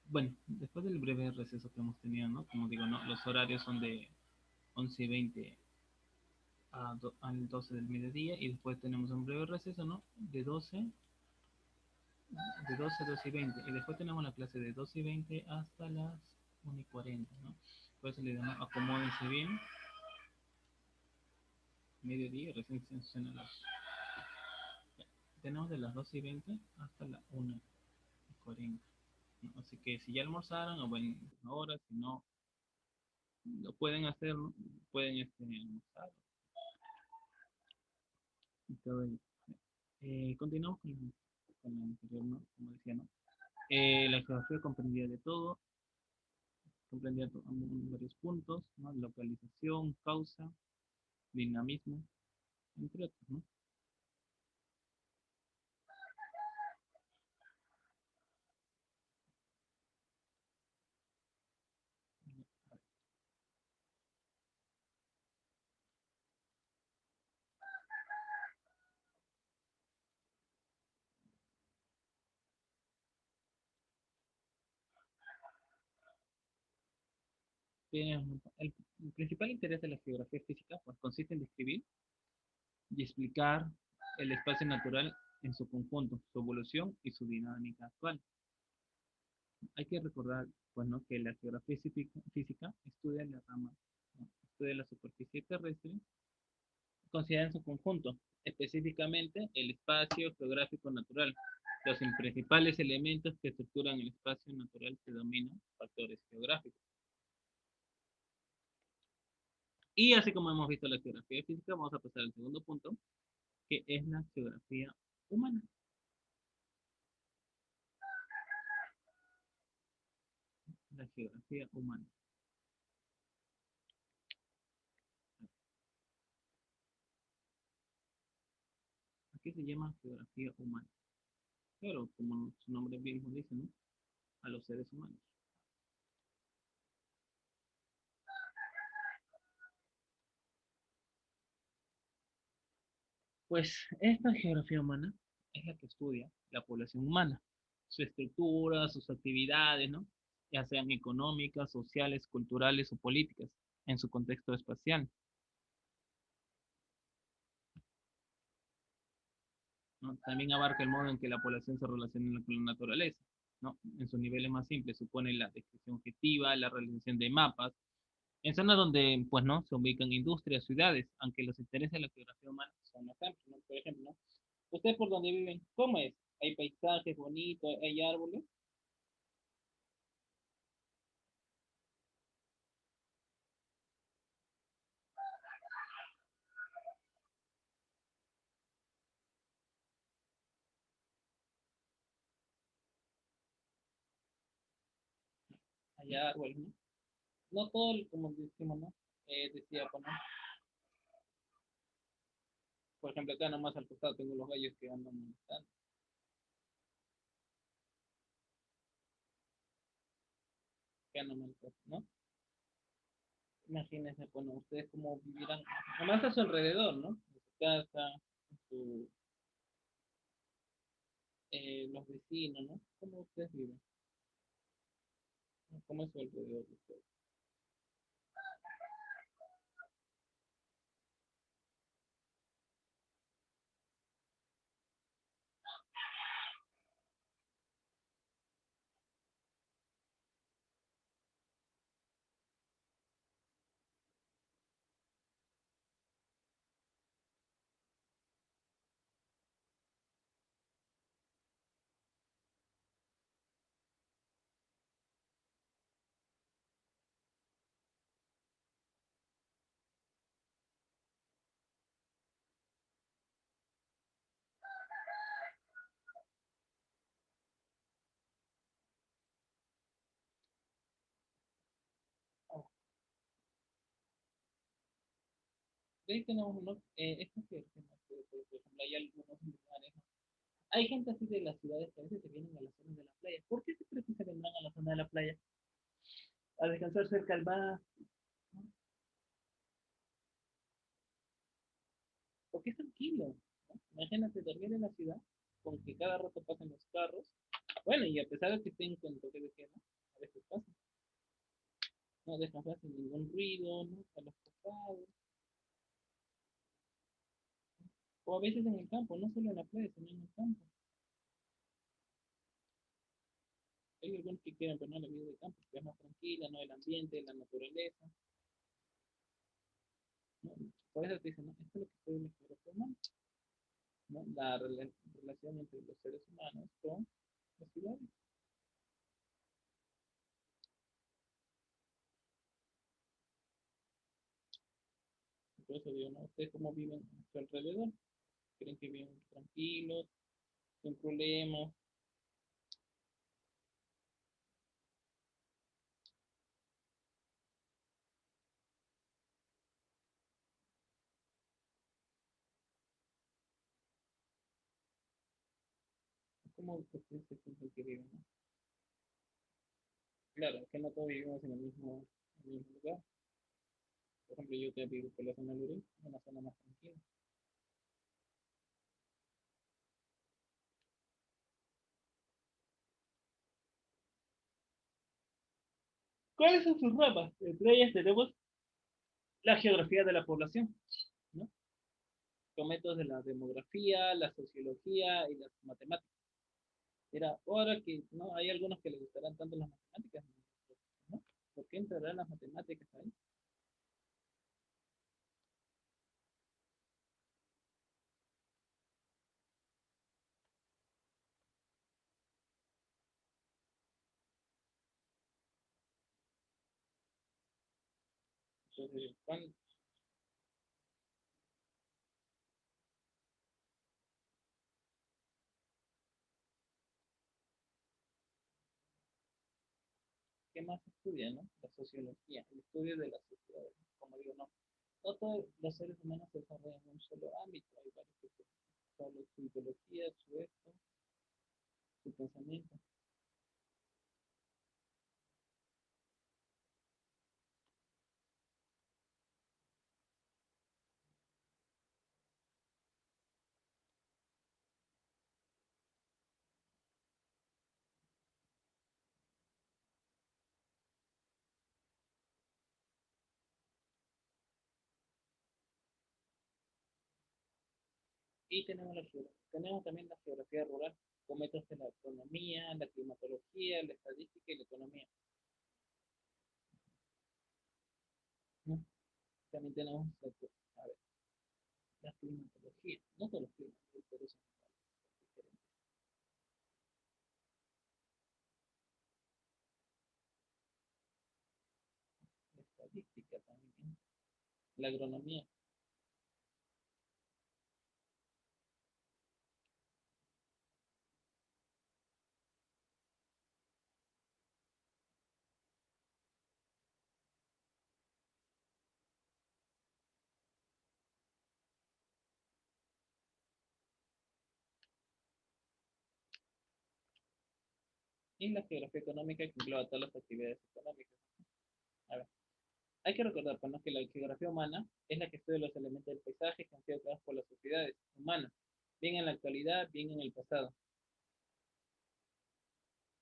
Bueno, después del breve receso que hemos tenido, ¿no? Como digo, ¿no? Los horarios son de 11:20 al 12 del mediodía y después tenemos un breve receso, ¿no? De 12 a 12:20 y después tenemos la clase de 12:20 hasta las 1:40, ¿no? Por eso le digo, ¿no? Acomódense bien, mediodía, recién se suena tenemos de las 12:20 hasta las 1:40, ¿no? Así que si ya almorzaron, o bueno, ahora, si no, lo pueden hacer, ¿no? Pueden almorzar y todo ello. Continuamos con la anterior, ¿no? Como decía, ¿no? La geografía comprendía de todo, comprendía varios puntos, ¿no? Localización, causa, dinamismo, entre otros, ¿no? El principal interés de la geografía física pues, consiste en describir y explicar el espacio natural en su conjunto, su evolución y su dinámica actual. Hay que recordar pues, ¿no? que la geografía física estudia la rama, ¿no? Estudia la superficie terrestre, considera en su conjunto, específicamente el espacio geográfico natural. Los principales elementos que estructuran el espacio natural se denominan factores geográficos. Y así como hemos visto la geografía física, vamos a pasar al segundo punto, que es la geografía humana. La geografía humana. Aquí se llama geografía humana. Pero como su nombre mismo dice, ¿no? A los seres humanos. Pues esta geografía humana es la que estudia la población humana, su estructura, sus actividades, ¿no? Ya sean económicas, sociales, culturales o políticas, en su contexto espacial, ¿no? También abarca el modo en que la población se relaciona con la naturaleza, ¿no? En sus niveles más simples supone la descripción objetiva, la realización de mapas, en zonas donde, pues, ¿no? Se ubican industrias, ciudades, aunque los intereses de la geografía humana son más amplios, ¿no? Por ejemplo, ¿no? ¿Ustedes por dónde viven? ¿Cómo es? ¿Hay paisajes bonitos? ¿Hay árboles? ¿Hay árboles, no? No todo, como decimos, ¿no? Decía, pues, ¿no? Por ejemplo, acá nomás al costado tengo los gallos que andan molestando. Que andan molestando, ¿no? Imagínense, bueno, ustedes cómo vivirán, nomás a su alrededor, ¿no? En su casa, en su, los vecinos, ¿no? ¿Cómo ustedes viven? ¿Cómo es su alrededor de ustedes? Oh, de ahí tenemos uno, esto que, ¿no? Por ejemplo, hay algunos lugares, ¿no? Hay gente así de las ciudades que a veces se vienen a las zonas de la playa. ¿Por qué se cree que se vendrán a la zona de la playa? A descansar cerca al mar, ¿no? Porque es tranquilo, ¿no? Imagínate dormir en la ciudad, con que cada rato pasen los carros. Bueno, y a pesar de que estén con toque de queda, ¿no? no dejan fácil ningún ruido, ¿no? A los costados, o a veces en el campo, no solo en la playa, sino en el campo. Hay algunos que quieren poner la vida de campo, que es más tranquila, ¿no? El ambiente, la naturaleza, ¿no? Por eso te dicen, ¿no? Esto es lo que estoy mejor humano, ¿no? La relación entre los seres humanos con las ciudades. Por eso digo, ¿no? ¿Ustedes cómo viven a su alrededor? ¿Creen que viven tranquilos, sin problemas? ¿Cómo ustedes se sienten que viven, ¿no? Claro, es que no todos vivimos en el mismo lugar. Por ejemplo, yo te vivo por la zona de Lurín, una zona más tranquila. ¿Cuáles son sus ramas? Entre ellas tenemos la geografía de la población, ¿no? Con métodos de la demografía, la sociología y las matemáticas. Mira, ahora que no hay algunos que les gustarán tanto las matemáticas, ¿no? ¿Por qué entrarán las matemáticas ahí? Entonces, ¿qué más estudia, no? La sociología, el estudio de las sociedades. Como digo, no, no todos los seres humanos se desarrollan en un solo ámbito, hay varios que solo su ideología, su esto, su pensamiento. Y tenemos también la geografía rural, con métodos de la economía, la climatología, la estadística y la economía, ¿no? También tenemos a ver, la climatología, no todos los climas, pero son diferentes. La estadística también, la agronomía, y la geografía económica que engloba todas las actividades económicas. A ver, hay que recordar, pues, ¿no? Que la geografía humana es la que estudia los elementos del paisaje que han sido creados por las sociedades humanas, bien en la actualidad, bien en el pasado.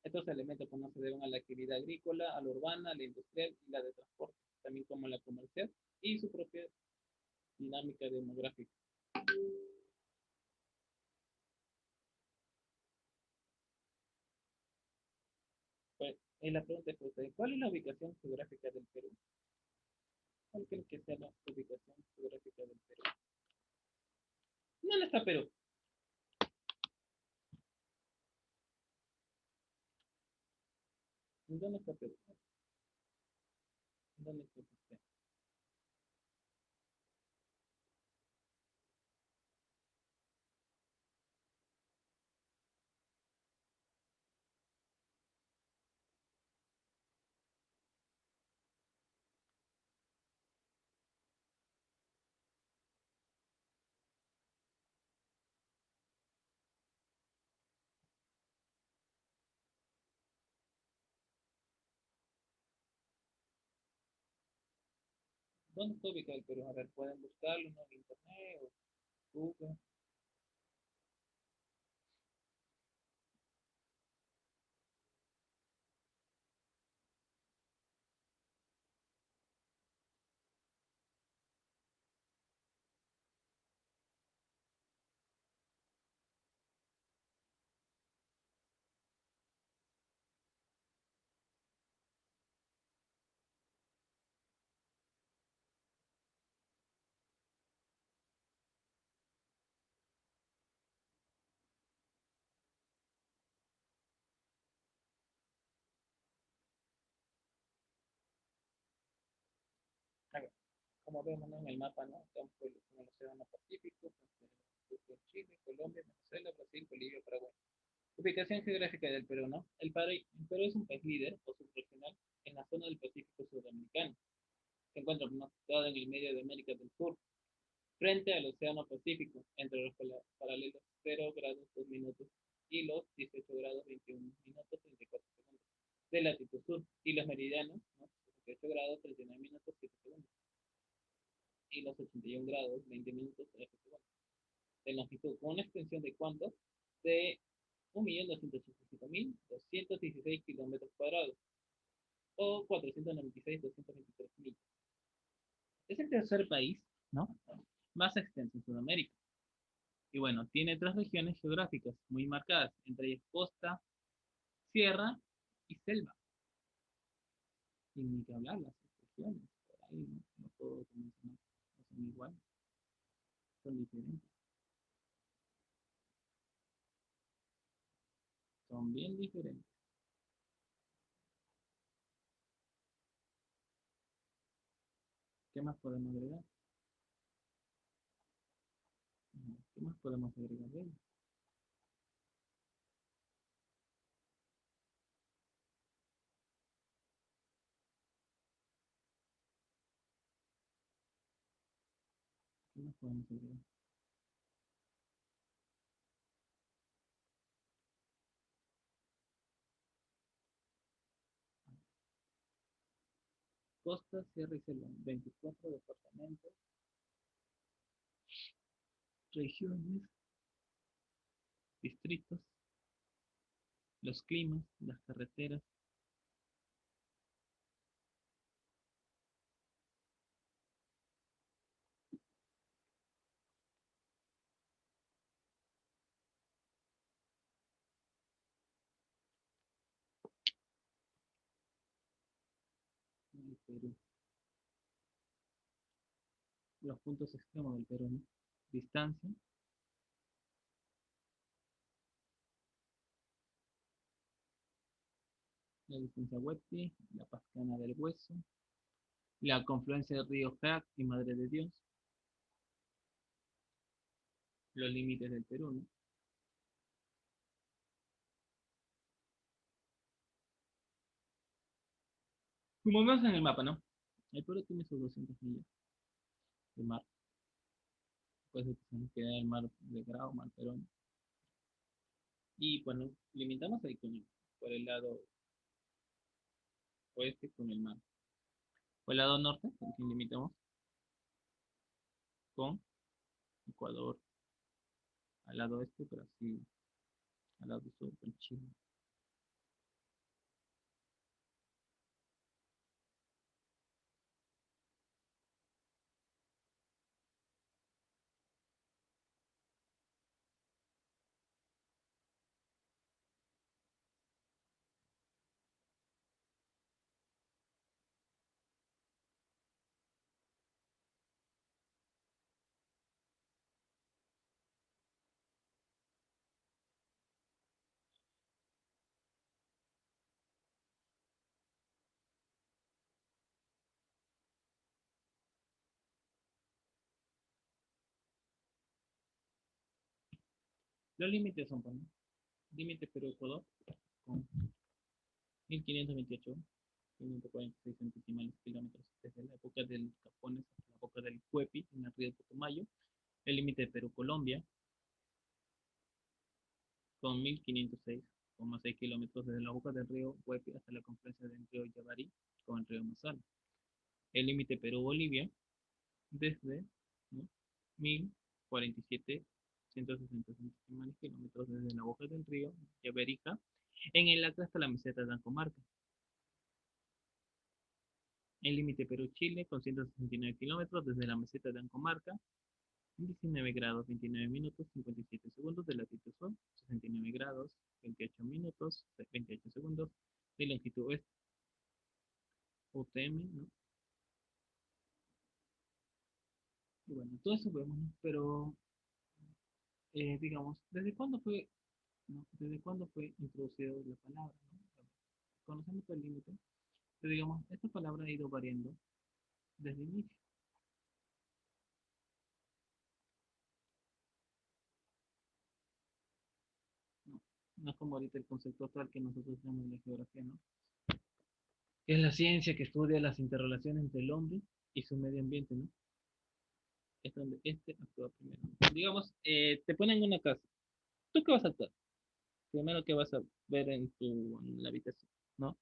Estos elementos pues, no se deben a la actividad agrícola, a la urbana, a la industrial y la de transporte, también como la comercial y su propia dinámica demográfica. Pues, la pregunta es, pues, ¿cuál es la ubicación geográfica del Perú? ¿Cuál cree que sea la ubicación geográfica del Perú? ¿Dónde está Perú? ¿Dónde está Perú? ¿Dónde está usted? ¿Dónde está ubicado el Perú? A ver, pueden buscarlo, ¿no? En internet o Google. como vemos, ¿no? En el mapa, ¿no? Estamos en el Océano Pacífico, con Chile, Colombia, Venezuela, Brasil, Bolivia, Paraguay. Ubicación geográfica del Perú, ¿no? El Perú es un país líder o subregional en la zona del Pacífico sudamericano. Se encuentra, ¿no?, situado en el medio de América del Sur, frente al Océano Pacífico, entre los paralelos 0 grados 2 minutos y los 18 grados 21 minutos 34 segundos de latitud sur, y los meridianos, ¿no?, 18 grados 39 minutos 7 segundos y los 81 grados 20 minutos 13 segundos de longitud, con una extensión de cuánto de 1.285.216 kilómetros cuadrados o 496.223 millas. Es el tercer país, ¿no?, más extenso en Sudamérica. Y bueno, tiene tres regiones geográficas muy marcadas, entre ellas costa, sierra y selva. Y ni que hablar, las regiones, por ahí no, no puedo mencionar, no son iguales, son diferentes, son bien diferentes. ¿Qué más podemos agregar? ¿Qué más podemos agregar de ello? ¿Qué más podemos agregar? Costa, sierra y selva, 24 departamentos, regiones, distritos, los climas, las carreteras, el Perú, los puntos extremos del Perú, ¿no? Distancia, la distancia Huepi, la Pascana del Hueso, la confluencia del río Jac y Madre de Dios, los límites del Perú, ¿no? Como vemos en el mapa, ¿no? El Perú tiene sus 200 millas de mar. Pues se nos queda el mar de Grau, mar Perón. Y bueno, limitamos ahí por el lado oeste con el mar. Por el lado norte, aquí limitamos con Ecuador. Al lado oeste, Brasil. Al lado sur, con Chile. Los límites son, bueno, límite Perú-Ecuador con 1528, 546 centésimales kilómetros desde la época del Capones hasta la boca del Cuepi en el río Putumayo. El límite Perú-Colombia con 1506,6 kilómetros desde la boca del río Huepi hasta la confluencia del río Yabarí con el río Masal. El límite Perú-Bolivia desde, ¿no?, 1047, 160 kilómetros desde la boca del río Yaberija en el acta hasta la meseta de Ancomarca. El límite Perú-Chile con 169 kilómetros desde la meseta de Ancomarca, 19 grados 29 minutos 57 segundos de latitud sur, 69 grados 28 minutos 28 segundos de longitud oeste, UTM, ¿no? Y bueno, todo eso vemos, ¿no? Pero digamos, ¿desde cuándo fue introducida la palabra, ¿no? Conocemos el límite, pero digamos, esta palabra ha ido variando desde el inicio. No es como ahorita el concepto actual que nosotros tenemos de la geografía, ¿no? Que es la ciencia que estudia las interrelaciones entre el hombre y su medio ambiente, ¿no? Es donde este actúa primero. Digamos, te ponen en una casa. ¿Tú qué vas a actuar? Primero, ¿qué vas a ver en la habitación? ¿No?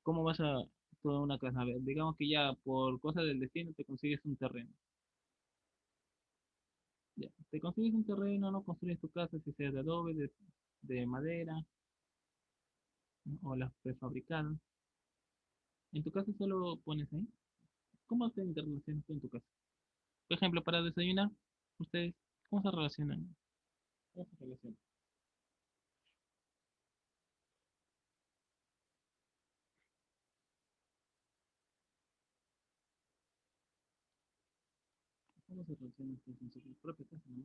¿Cómo vas a toda una casa? A ver, digamos que ya por cosas del destino te consigues un terreno. Ya, te consigues un terreno, no construyes tu casa, si sea de adobe, de madera, ¿no? O las prefabricadas. En tu casa solo pones ahí. ¿Cómo te interrelacionas tú en tu casa? Por ejemplo, para desayunar, ustedes, ¿cómo se relacionan? ¿Cómo se relacionan? ¿Cómo se relacionan ustedes en su propia casa, no?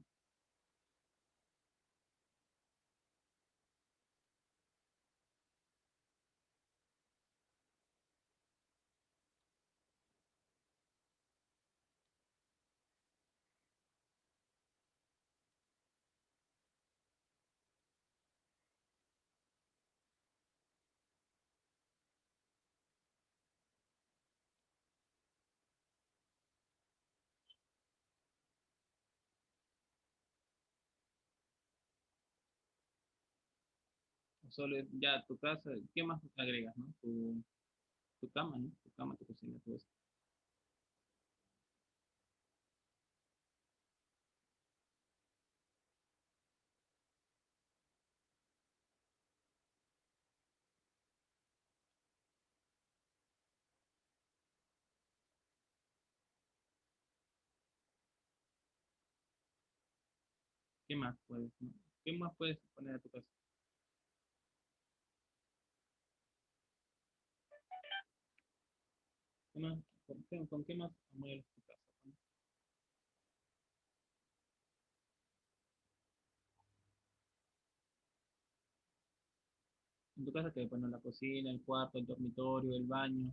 O solo ya tu casa, ¿qué más agregas, no? Tu cama, ¿no? Tu cama, tu cocina, todo eso. ¿Qué más puedes, no? ¿Qué más puedes poner a tu casa? ¿Qué más? ¿Con qué más mueves tu casa, no? En tu casa que bueno, la cocina, el cuarto, el dormitorio, el baño.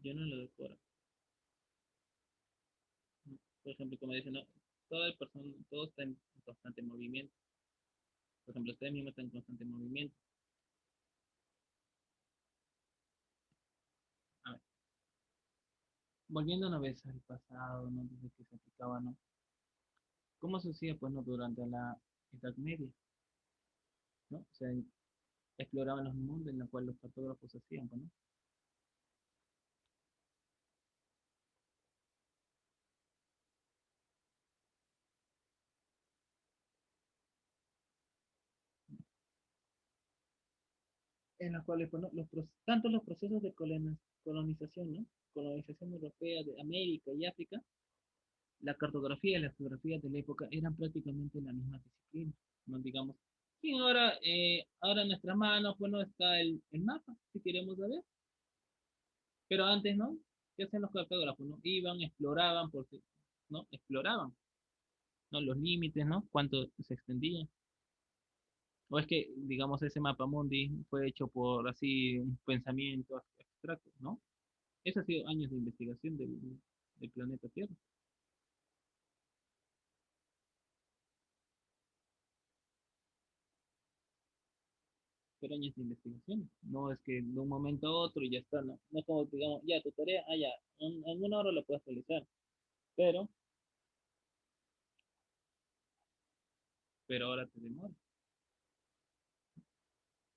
Yo no lo decoro, ¿no? Por ejemplo, como dicen, no, todo está en constante movimiento. Por ejemplo, ustedes mismos están en constante movimiento. A ver, volviendo una vez al pasado, ¿no? Desde que se aplicaba, ¿no? ¿Cómo se hacía, pues, no? Durante la Edad Media, ¿no? O sea, exploraban los mundos en los cuales los cartógrafos hacían, pues, ¿no? En los cuales, pues, ¿no? Tanto los procesos de colonización, ¿no? Colonización europea de América y África, la cartografía y la geografía de la época eran prácticamente la misma disciplina, ¿no? Digamos, y ahora en nuestras manos, bueno, está el mapa, si queremos saber, pero antes, ¿no? ¿Qué hacían los cartógrafos, no? Iban, exploraban, ¿no? Exploraban, ¿no? Los límites, ¿no? Cuánto se extendía. O es que, digamos, ese mapa mundi fue hecho por así un pensamiento abstracto, ¿no? Eso ha sido años de investigación del planeta Tierra, pero años de investigación. No es que de un momento a otro y ya está, ¿no? No es como, digamos, ya tu tarea, ya, en una hora la puedes realizar, pero, pero ahora te demora.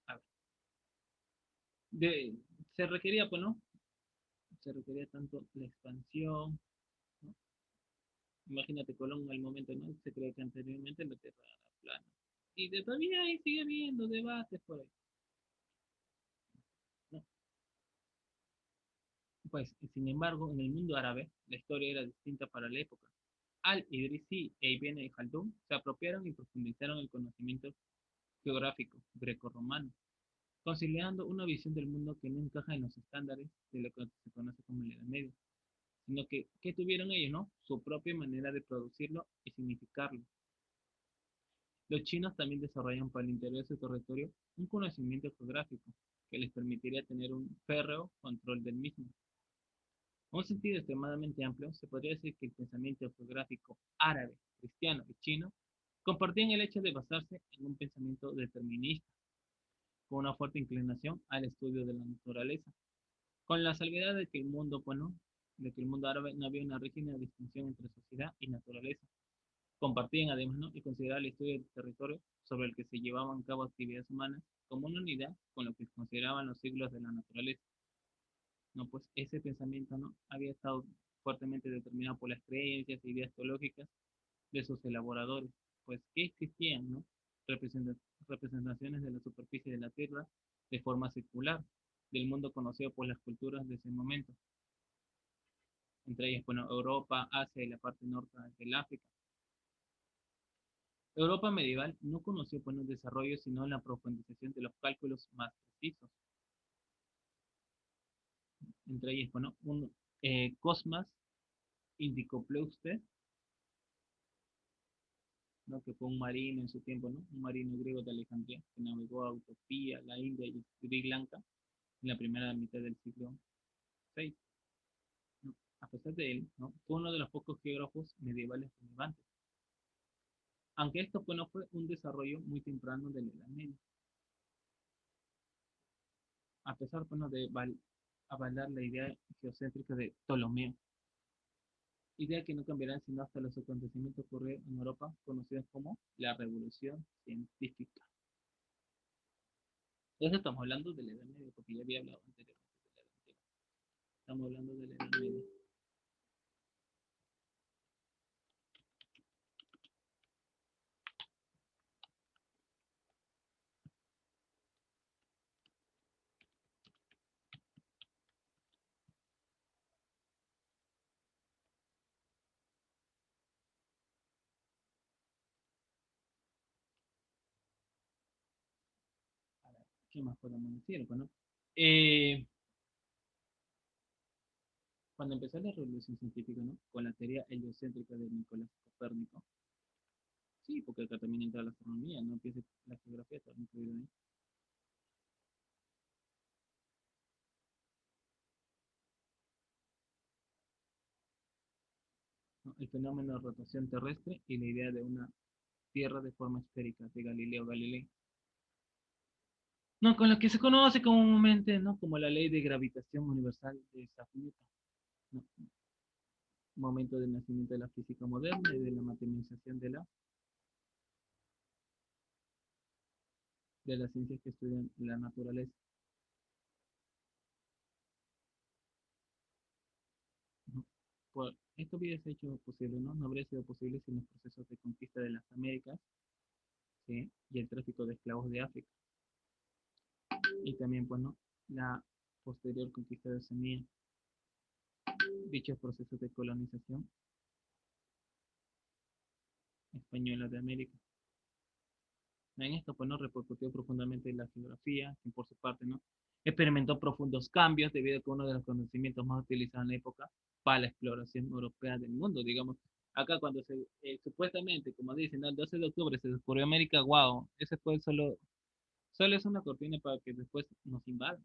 A ver, de, se requería, pues, ¿no? Se requería tanto la expansión, ¿no? Imagínate Colón al momento, ¿no? Se cree que anteriormente la Tierra era plana. Y todavía ahí sigue habiendo debates por ahí, ¿no? Pues, sin embargo, en el mundo árabe, la historia era distinta para la época. Al-Idrisi e Ibn Khaldun se apropiaron y profundizaron el conocimiento geográfico grecorromano. conciliando una visión del mundo que no encaja en los estándares de lo que se conoce como la Edad Media, sino que tuvieron ellos, ¿no? Su propia manera de producirlo y significarlo. Los chinos también desarrollaron para el interior de su territorio un conocimiento geográfico que les permitiría tener un férreo control del mismo. En un sentido extremadamente amplio, se podría decir que el pensamiento geográfico árabe, cristiano y chino compartían el hecho de basarse en un pensamiento determinista, con una fuerte inclinación al estudio de la naturaleza, con la salvedad de que el mundo, bueno, de que el mundo árabe no había una rígida distinción entre sociedad y naturaleza. Compartían además, ¿no?, y consideraban el estudio del territorio sobre el que se llevaban a cabo actividades humanas como una unidad con lo que consideraban los siglos de la naturaleza. No, pues ese pensamiento, ¿no?, había estado fuertemente determinado por las creencias e ideas teológicas de sus elaboradores, pues que existían, ¿no?, representaciones de la superficie de la Tierra de forma circular, del mundo conocido por las culturas de ese momento, entre ellas, bueno, Europa, Asia y la parte norte del África. Europa medieval no conoció, pues, un desarrollo, sino la profundización de los cálculos más precisos, entre ellas, bueno, un Cosmas Indicopleustes, ¿no?, que fue un marino en su tiempo, ¿no?, un marino griego de Alejandría, que navegó a Etiopía, la India y Sri Lanka en la primera mitad del siglo VI. ¿No? A pesar de él, ¿no?, fue uno de los pocos geógrafos medievales relevantes, aunque esto, pues, no fue un desarrollo muy temprano de la Edad Media, a pesar, bueno, de avalar la idea geocéntrica de Ptolomeo, idea que no cambiará sino hasta los acontecimientos ocurridos en Europa, conocidos como la Revolución Científica. Eso estamos hablando de la Edad Media, porque ya había hablado anteriormente de la Edad Media. Estamos hablando de la Edad Media. A ver, ¿qué más podemos decir? Bueno, eh, cuando empezó la revolución científica, ¿no?, con la teoría heliocéntrica de Nicolás Copérnico, sí, porque acá también entra la astronomía, no empieza la geografía, está incluido ahí. ¿No? El fenómeno de rotación terrestre y la idea de una Tierra de forma esférica de Galileo Galilei. No, con lo que se conoce comúnmente, ¿no?, como la ley de gravitación universal de Isaac Newton, ¿no?, momento del nacimiento de la física moderna y de la materialización de las ciencias que estudian la naturaleza. ¿No? Por esto hubiese hecho posible, ¿no? No habría sido posible sin los procesos de conquista de las Américas, ¿sí?, y el tráfico de esclavos de África. Y también, bueno, la posterior conquista de Oceanía. Dichos procesos de colonización española de América. En esto, pues, no repercutió profundamente en la geografía, que por su parte, ¿no?, experimentó profundos cambios debido a que uno de los conocimientos más utilizados en la época para la exploración europea del mundo, digamos. Acá cuando supuestamente, como dicen, ¿no?, el 12 de octubre se descubrió América, wow, ese fue solo es una cortina para que después nos invadan.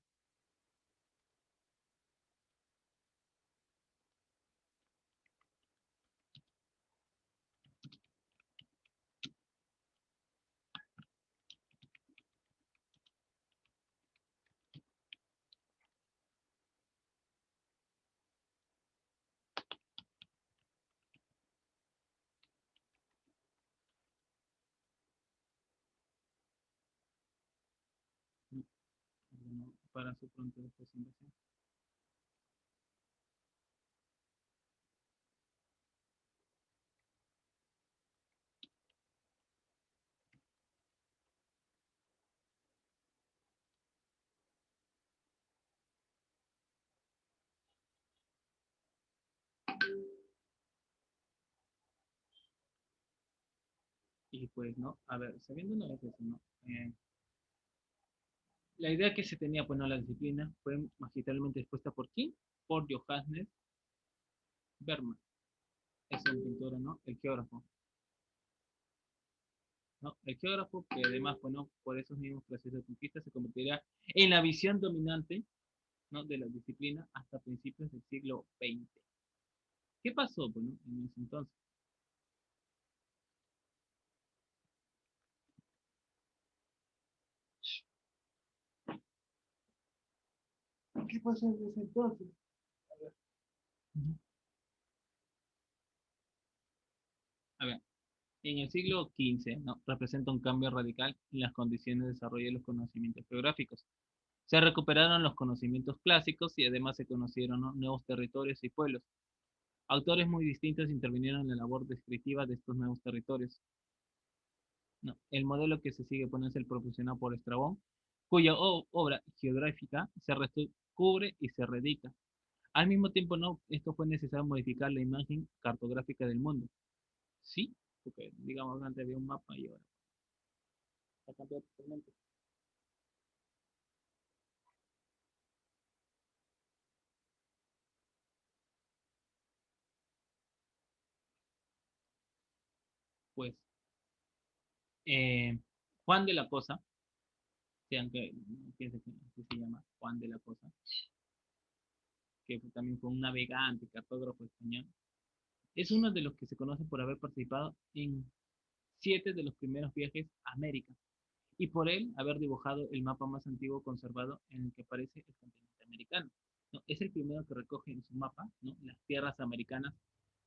¿No? Bueno, para su pronta después invasión. Y pues, ¿no? A ver, sabiendo una vez eso, ¿no? La idea que se tenía, pues no, la disciplina fue magistralmente expuesta por quién? Por Johannes Berman. Es un pintor, ¿no? El geógrafo, ¿no? El geógrafo que además, bueno, por esos mismos procesos de conquista se convertirá en la visión dominante, ¿no? De la disciplina hasta principios del siglo XX. ¿Qué pasó, bueno, en ese entonces? ¿Qué pasó en ese entonces? A ver, en el siglo XV, ¿no? Representa un cambio radical en las condiciones de desarrollo de los conocimientos geográficos. Se recuperaron los conocimientos clásicos y además se conocieron, ¿no? Nuevos territorios y pueblos. Autores muy distintos intervinieron en la labor descriptiva de estos nuevos territorios. ¿No? El modelo que se sigue pone es el proporcionado por Estrabón, cuya obra geográfica se recubre y se reedica. Al mismo tiempo, no, esto fue necesario modificar la imagen cartográfica del mundo. Sí, porque digamos antes había un mapa y ahora está cambiado totalmente. Pues eh, Juan de la Cosa, que aunque no piense que se llama Juan de la Cosa, que también fue un navegante, cartógrafo español, es uno de los que se conoce por haber participado en 7 de los primeros viajes a América y por él haber dibujado el mapa más antiguo conservado en el que aparece el continente americano. ¿No? Es el primero que recoge en su mapa, ¿no? Las tierras americanas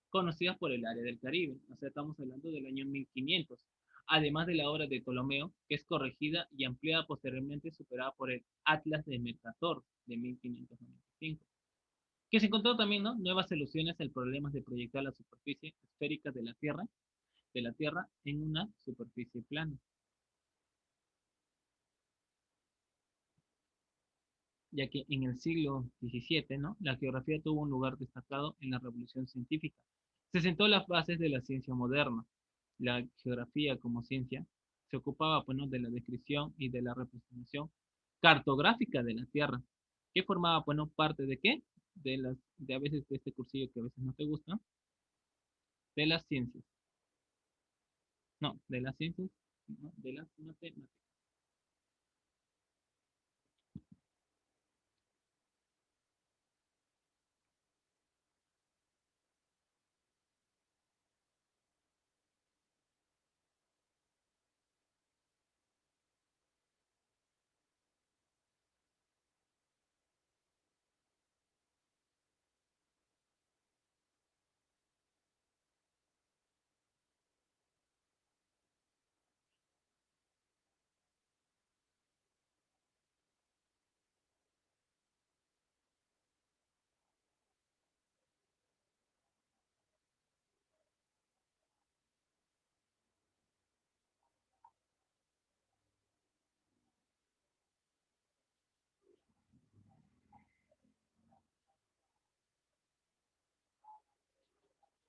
conocidas por el área del Caribe. O sea, estamos hablando del año 1500. Además de la obra de Ptolomeo, que es corregida y ampliada posteriormente, superada por el Atlas de Mercator de 1595, que se encontró también, ¿no? Nuevas soluciones al problema de proyectar la superficie esférica de la Tierra en una superficie plana, ya que en el siglo XVII, ¿no? La geografía tuvo un lugar destacado en la revolución científica. Se sentó las bases de la ciencia moderna. La geografía como ciencia se ocupaba, bueno, de la descripción y de la representación cartográfica de la Tierra, que formaba, bueno, parte de qué? De a veces de este cursillo que a veces no te gusta, de las ciencias. No, de las ciencias, no, de las matemáticas.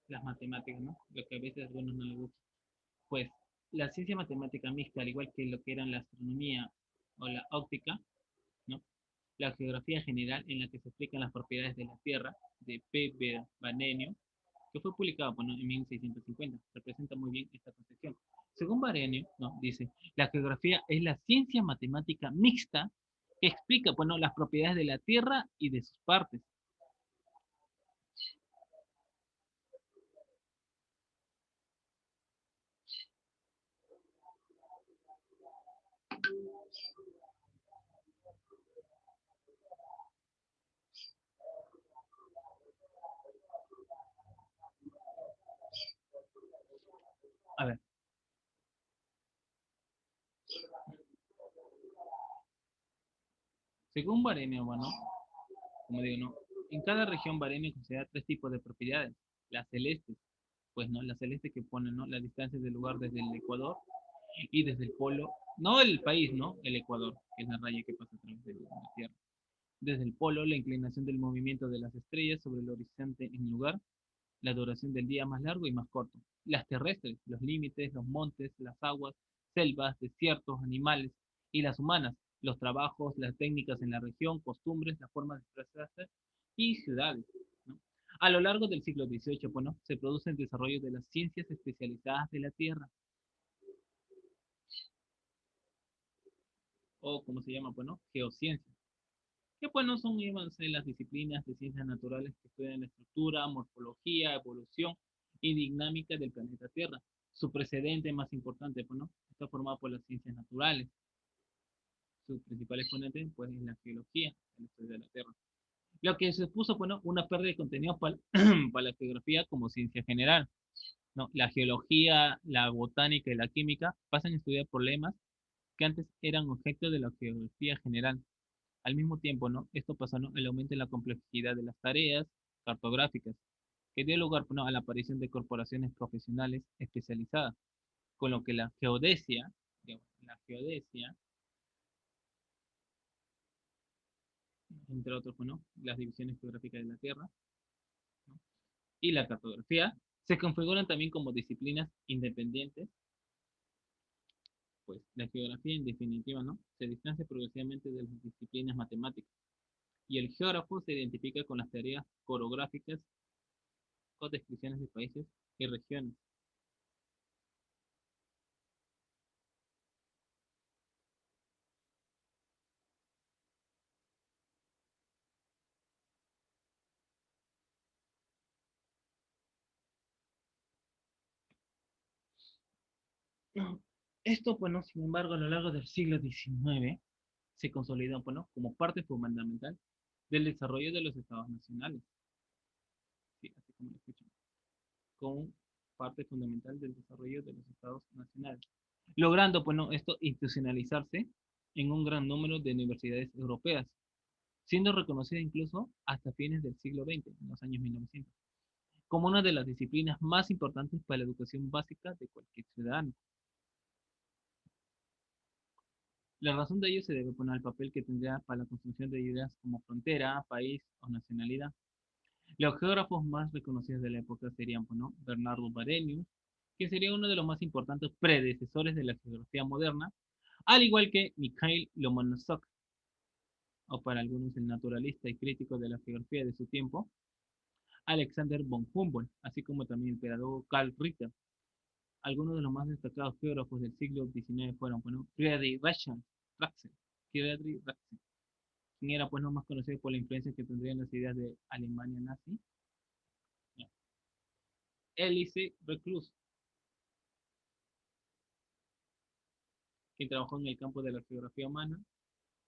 Las matemáticas, ¿no? Lo que a veces a algunos no les gusta. Pues la ciencia matemática mixta, al igual que lo que eran la astronomía o la óptica, ¿no? La geografía general en la que se explican las propiedades de la Tierra, de P. Barenio, que fue publicado, bueno, en 1650, representa muy bien esta concepción. Según Barenio, ¿no? Dice, la geografía es la ciencia matemática mixta que explica, bueno, las propiedades de la Tierra y de sus partes. A ver, según Barenio, bueno, como digo, ¿no? En cada región Barenio considera 3 tipos de propiedades. Las celestes, pues, ¿no? Las celestes que ponen, ¿no? La distancia del lugar desde el Ecuador y desde el polo, no el país, ¿no? El Ecuador, que es la raya que pasa a través de la Tierra. Desde el polo, la inclinación del movimiento de las estrellas sobre el horizonte en el lugar, la duración del día más largo y más corto. Las terrestres, los límites, los montes, las aguas, selvas, desiertos, animales, y las humanas, los trabajos, las técnicas en la región, costumbres, la forma de expresarse y ciudades, ¿no? A lo largo del siglo XVIII, bueno, se produce el desarrollo de las ciencias especializadas de la Tierra, o como se llama, bueno, geociencias, que bueno, son las disciplinas de ciencias naturales que estudian la estructura, morfología, evolución y dinámica del planeta Tierra. Su precedente más importante, bueno, está formado por las ciencias naturales. Sus principales exponentes, pues, es la geología, el estudio de la Tierra. Lo que se puso, bueno, una pérdida de contenido para, para la geografía como ciencia general, ¿no? La geología, la botánica y la química pasan a estudiar problemas que antes eran objeto de la geografía general. Al mismo tiempo, ¿no? Esto pasó, ¿no? El aumento en la complejidad de las tareas cartográficas, que dio lugar, ¿no? A la aparición de corporaciones profesionales especializadas, con lo que la geodesia, digamos, la geodesia, entre otros, bueno, las divisiones geográficas de la Tierra, ¿no? Y la cartografía, se configuran también como disciplinas independientes, pues la geografía en definitiva, ¿no? Se distancia progresivamente de las disciplinas matemáticas, y el geógrafo se identifica con las tareas corográficas o descripciones de países y regiones. Esto, bueno, sin embargo, a lo largo del siglo XIX se consolidó, bueno, como parte fundamental del desarrollo de los estados nacionales, sí, así como lo escuchan, como parte fundamental del desarrollo de los estados nacionales, logrando, bueno, esto institucionalizarse en un gran número de universidades europeas, siendo reconocida incluso hasta fines del siglo XX, en los años 1900, como una de las disciplinas más importantes para la educación básica de cualquier ciudadano. La razón de ello se debe poner al papel que tendría para la construcción de ideas como frontera, país o nacionalidad. Los geógrafos más reconocidos de la época serían, bueno, Bernardo Barenius, que sería uno de los más importantes predecesores de la geografía moderna, al igual que Mikhail Lomonosov, o para algunos el naturalista y crítico de la geografía de su tiempo, Alexander von Humboldt, así como también el pedagogo Karl Ritter. Algunos de los más destacados geógrafos del siglo XIX fueron, bueno, Friedrich Ratzel, Friedrich Ratzel, quien era pues no más conocido por la influencia que tendría en las ideas de Alemania nazi. Elise Reclus, quien trabajó en el campo de la geografía humana.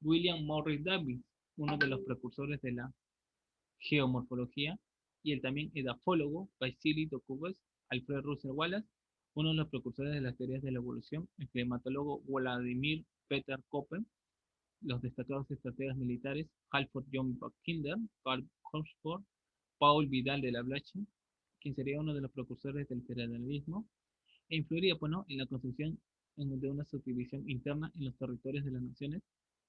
William Morris Davies, uno de los precursores de la geomorfología, y el también edafólogo Vasily Dokubov. Alfred Russel Wallace, uno de los precursores de las teorías de la evolución. El climatólogo Vladimir Peter Koppen, los destacados estrategas militares Halford John Mackinder, Carl Horsford, Paul Vidal de la Blache, quien sería uno de los precursores del federalismo, e influiría, pues, ¿no?, en la construcción de una subdivisión interna en los territorios de las naciones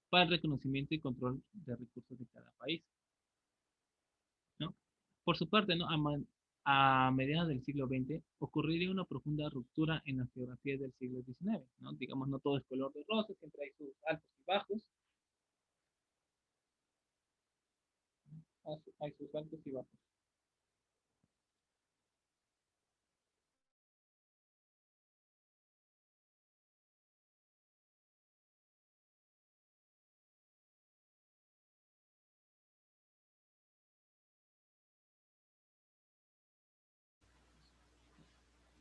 para el reconocimiento y control de recursos de cada país, ¿no? Por su parte, ¿no?, a mediados del siglo XX ocurriría una profunda ruptura en la geografía del siglo XIX, ¿no? Digamos, no todo es color de rosa, siempre hay sus altos y bajos, hay sus altos y bajos.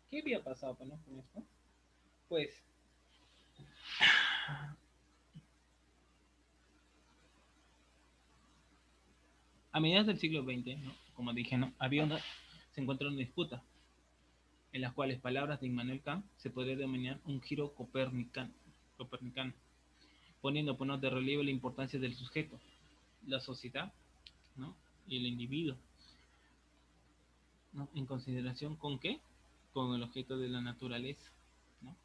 ¿Qué había pasado, pues, ¿no?, con esto? Pues a mediados del siglo XX, ¿no?, como dije, ¿no?, se encuentra una disputa en las cuales palabras de Immanuel Kant se podría denominar un giro copernicano, poniendo, de relieve la importancia del sujeto, la sociedad, ¿no?, y el individuo, ¿no?, en consideración con qué, con el objeto de la naturaleza, ¿no?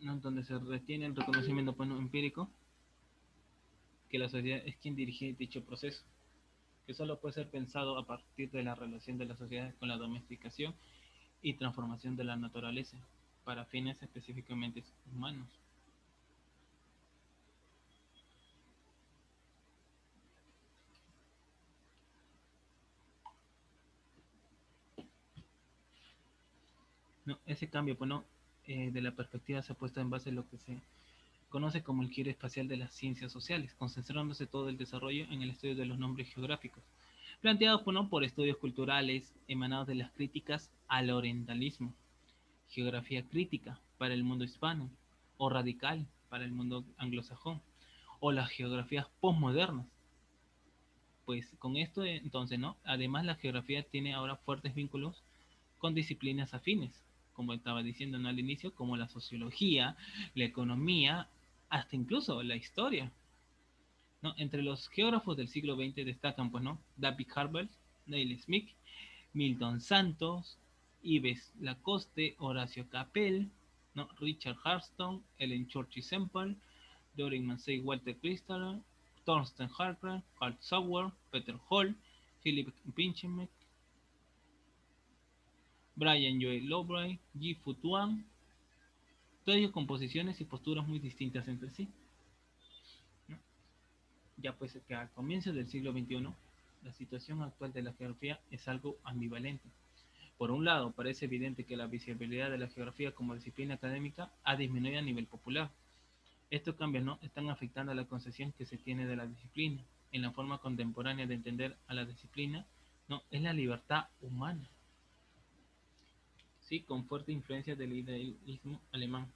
¿no? Donde se retiene el reconocimiento pues, ¿no? empírico que la sociedad es quien dirige dicho proceso, que solo puede ser pensado a partir de la relación de la sociedad con la domesticación y transformación de la naturaleza, para fines específicamente humanos. ¿No? Ese cambio pues, ¿no? De la perspectiva se ha puesto en base a lo que se conoce como el giro espacial de las ciencias sociales, concentrándose todo el desarrollo en el estudio de los nombres geográficos, planteados pues, ¿no? por estudios culturales emanados de las críticas al orientalismo, geografía crítica para el mundo hispano, o radical para el mundo anglosajón, o las geografías postmodernas. Pues con esto entonces, ¿no? Además la geografía tiene ahora fuertes vínculos con disciplinas afines, como estaba diciendo ¿no? al inicio, como la sociología, la economía, hasta incluso la historia. ¿No? Entre los geógrafos del siglo XX destacan, pues, ¿no? David Harvey, Neil Smith, Milton Santos, Yves Lacoste, Horacio Capel, ¿no? Richard Hurston, Ellen Churchill Semple, Doreen Massey, Walter Christaller, Thorsten Harker, Carl Sauer, Peter Hall, Philip Pinchbeck, Brian Joel Lowry, Ji Fu Tuan, todas ellas composiciones y posturas muy distintas entre sí. ¿No? Ya pues que al comienzo del siglo XXI, la situación actual de la geografía es algo ambivalente. Por un lado, parece evidente que la visibilidad de la geografía como disciplina académica ha disminuido a nivel popular. Estos cambios no están afectando a la concepción que se tiene de la disciplina. En la forma contemporánea de entender a la disciplina, no es la libertad humana, sí, con fuerte influencia del idealismo alemán.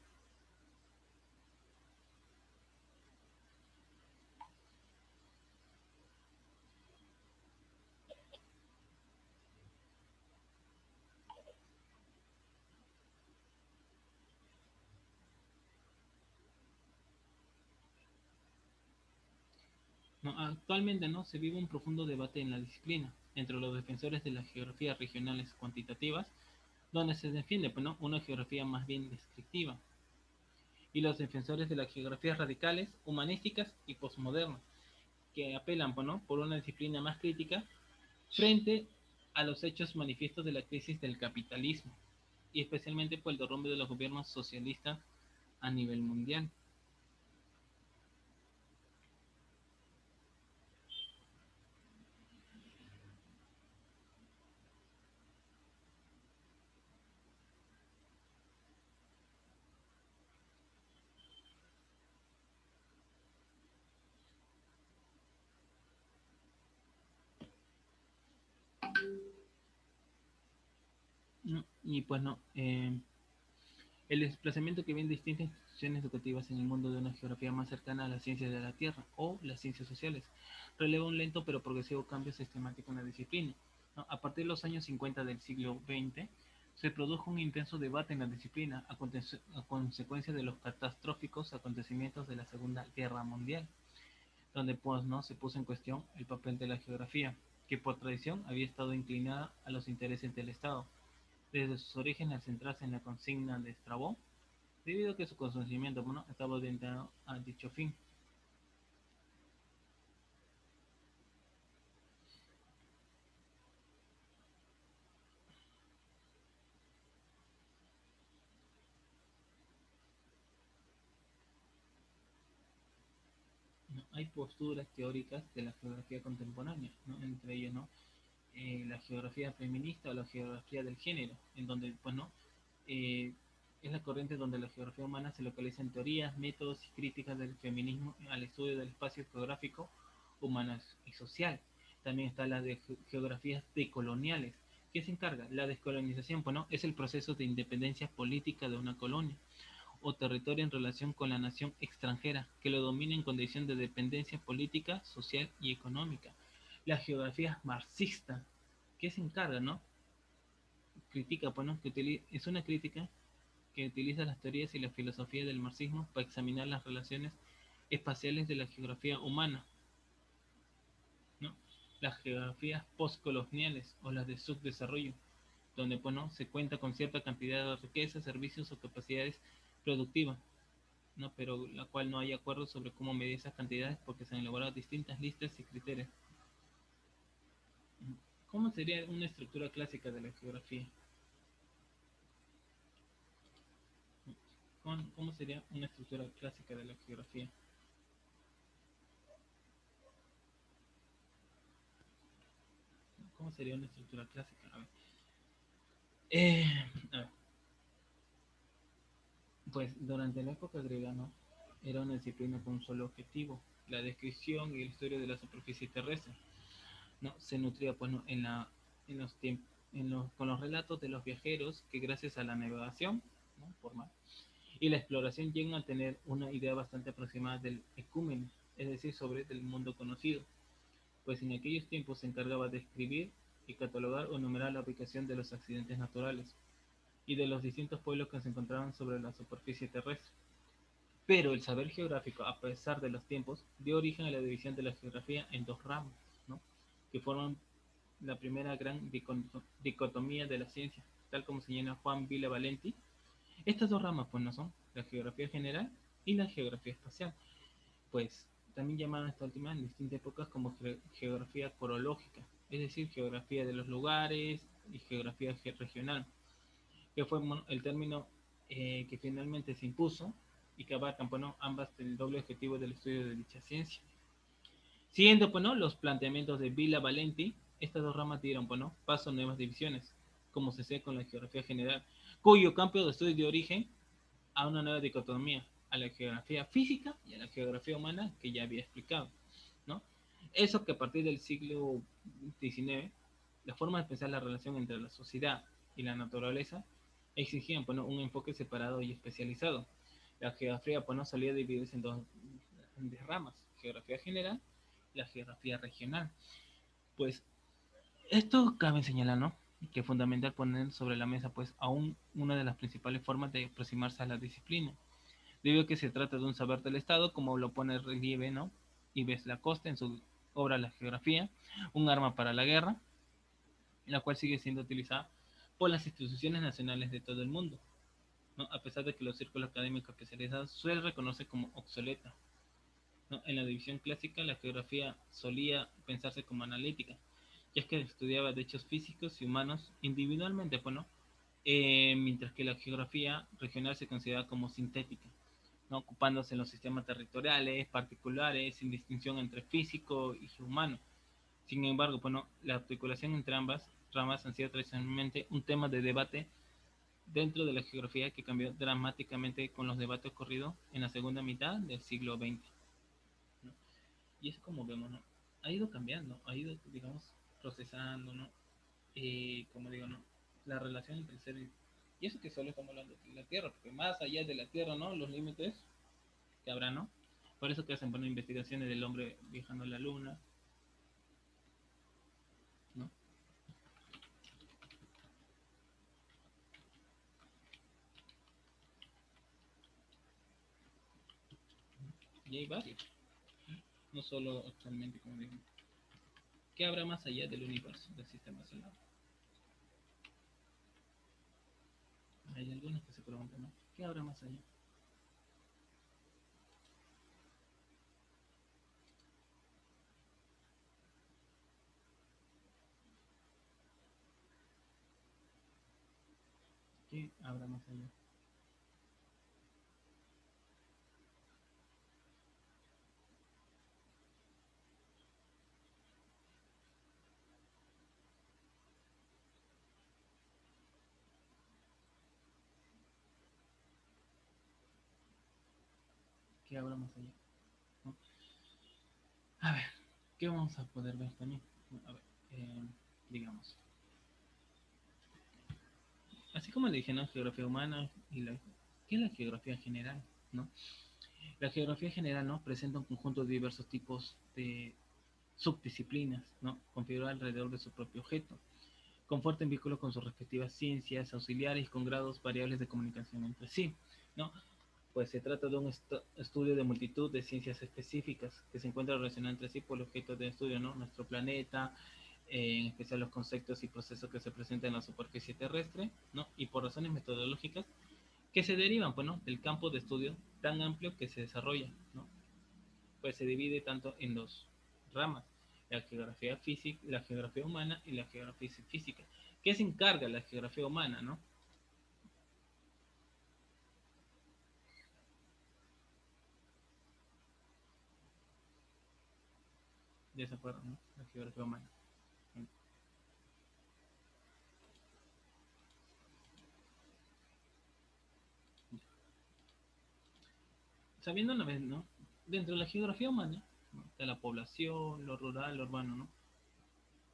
No, actualmente no se vive un profundo debate en la disciplina entre los defensores de las geografías regionales cuantitativas, donde se defiende pues, ¿no? una geografía más bien descriptiva, y los defensores de las geografías radicales, humanísticas y posmodernas, que apelan pues, ¿no? por una disciplina más crítica frente a los hechos manifiestos de la crisis del capitalismo, y especialmente por el derrumbe de los gobiernos socialistas a nivel mundial. ¿No? Y pues no, el desplazamiento que viene de distintas instituciones educativas en el mundo de una geografía más cercana a las ciencias de la Tierra o las ciencias sociales releva un lento pero progresivo cambio sistemático en la disciplina. ¿No? A partir de los años 50 del siglo XX, se produjo un intenso debate en la disciplina a consecuencia de los catastróficos acontecimientos de la Segunda Guerra Mundial, donde pues, ¿no? se puso en cuestión el papel de la geografía, que por tradición había estado inclinada a los intereses del Estado, desde sus orígenes al centrarse en la consigna de Estrabón, debido a que su conocimiento bueno, estaba orientado a dicho fin. ¿No? Hay posturas teóricas de la geografía contemporánea, ¿no? entre ellas ¿no? La geografía feminista o la geografía del género, en donde pues, ¿no? Eh, es la corriente donde la geografía humana se localiza en teorías, métodos y críticas del feminismo al estudio del espacio geográfico, humano y social. También está la de geografías decoloniales. ¿Qué se encarga? La descolonización pues, ¿no? es el proceso de independencia política de una colonia o territorio en relación con la nación extranjera, que lo domina en condición de dependencia política, social y económica. La geografía marxista, ¿qué se encarga, no? Critica, pues, ¿no? Es una crítica que utiliza las teorías y la filosofía del marxismo para examinar las relaciones espaciales de la geografía humana, ¿no? Las geografías postcoloniales o las de subdesarrollo, donde pues, ¿no? se cuenta con cierta cantidad de riqueza, servicios o capacidades productivas, ¿no? Pero la cual no hay acuerdo sobre cómo medir esas cantidades porque se han elaborado distintas listas y criterios. ¿Cómo sería una estructura clásica de la geografía? ¿Cómo sería una estructura clásica de la geografía? ¿Cómo sería una estructura clásica? A ver. Eh, a ver. Pues durante la época griega, ¿no? Era una disciplina con un solo objetivo, la descripción y el estudio de la superficie terrestre. ¿No? Se nutría pues, ¿no? en los tiempos, con los relatos de los viajeros que gracias a la navegación, ¿no? Por mar, y la exploración llegan a tener una idea bastante aproximada del ecúmeno, es decir, sobre el mundo conocido, pues en aquellos tiempos se encargaba de escribir y catalogar o enumerar la ubicación de los accidentes naturales y de los distintos pueblos que se encontraban sobre la superficie terrestre. Pero el saber geográfico, a pesar de los tiempos, dio origen a la división de la geografía en dos ramas, ¿no? Que forman la primera gran dicotomía de la ciencia, tal como señala Juan Vila Valenti. Estas dos ramas, pues, no son la geografía general y la geografía espacial, pues también llamaban a esta última en distintas épocas como geografía corológica, es decir, geografía de los lugares y geografía regional, que fue el término que finalmente se impuso y que abarcan bueno, ambas el doble objetivo del estudio de dicha ciencia. Siguiendo bueno, los planteamientos de Villa Valenti, estas dos ramas dieron bueno, paso a nuevas divisiones, como se hace con la geografía general, cuyo campo de estudio dio origen a una nueva dicotomía, a la geografía física y a la geografía humana que ya había explicado. ¿No? Eso que a partir del siglo XIX, la forma de pensar la relación entre la sociedad y la naturaleza exigían bueno, un enfoque separado y especializado. La geografía bueno, solía dividirse en dos ramas, geografía general y la geografía regional. Pues esto cabe señalar, ¿no? Que es fundamental poner sobre la mesa pues aún una de las principales formas de aproximarse a la disciplina, debido a que se trata de un saber del Estado, como lo pone el relieve, ¿no? Yves Lacoste en su obra La Geografía, un arma para la guerra, la cual sigue siendo utilizada por las instituciones nacionales de todo el mundo, ¿no? A pesar de que los círculos académicos especializados suelen reconocer como obsoleta. ¿No? En la división clásica, la geografía solía pensarse como analítica, ya es que estudiaba de hechos físicos y humanos individualmente, bueno, mientras que la geografía regional se considera como sintética, ¿no? Ocupándose en los sistemas territoriales, particulares, sin distinción entre físico y humano. Sin embargo, bueno, la articulación entre ambas ramas han sido tradicionalmente un tema de debate dentro de la geografía que cambió dramáticamente con los debates ocurridos en la segunda mitad del siglo XX. ¿No? Y es como vemos, ¿no? Ha ido cambiando, ha ido, digamos, procesando, ¿no? Como digo, ¿no? La relación entre el ser y eso que solo estamos hablando de la Tierra, porque más allá de la Tierra, ¿no? Los límites que habrá, ¿no? Por eso que hacen buenas investigaciones del hombre viajando a la luna, ¿no? Y hay varios, no solo actualmente, como digo. ¿Qué habrá más allá del universo, del sistema solar? Hay algunos que se preguntan, ¿no? ¿Qué habrá más allá? ¿Qué habrá más allá? ¿Qué habrá más allá? ¿No? A ver, ¿qué vamos a poder ver también? A ver, digamos, así como le dije, ¿no? Geografía humana y ¿qué es la geografía general? ¿No? La geografía general, ¿no? Presenta un conjunto de diversos tipos de subdisciplinas, ¿no? Configurada alrededor de su propio objeto, con fuerte vínculo con sus respectivas ciencias auxiliares y con grados variables de comunicación entre sí, ¿no? Pues se trata de un estudio de multitud de ciencias específicas que se encuentran relacionadas entre sí por el objeto de estudio, ¿no? Nuestro planeta, en especial los conceptos y procesos que se presentan en la superficie terrestre, ¿no? Y por razones metodológicas que se derivan, pues, ¿no? del campo de estudio tan amplio que se desarrolla, ¿no? Pues se divide tanto en dos ramas, la geografía física, la geografía humana y la geografía física. ¿Qué se encarga la geografía humana, no? De esa forma, ¿no? La geografía humana. Sabiendo una vez, ¿no? Dentro de la geografía humana, ¿no? Está la población, lo rural, lo urbano, ¿no?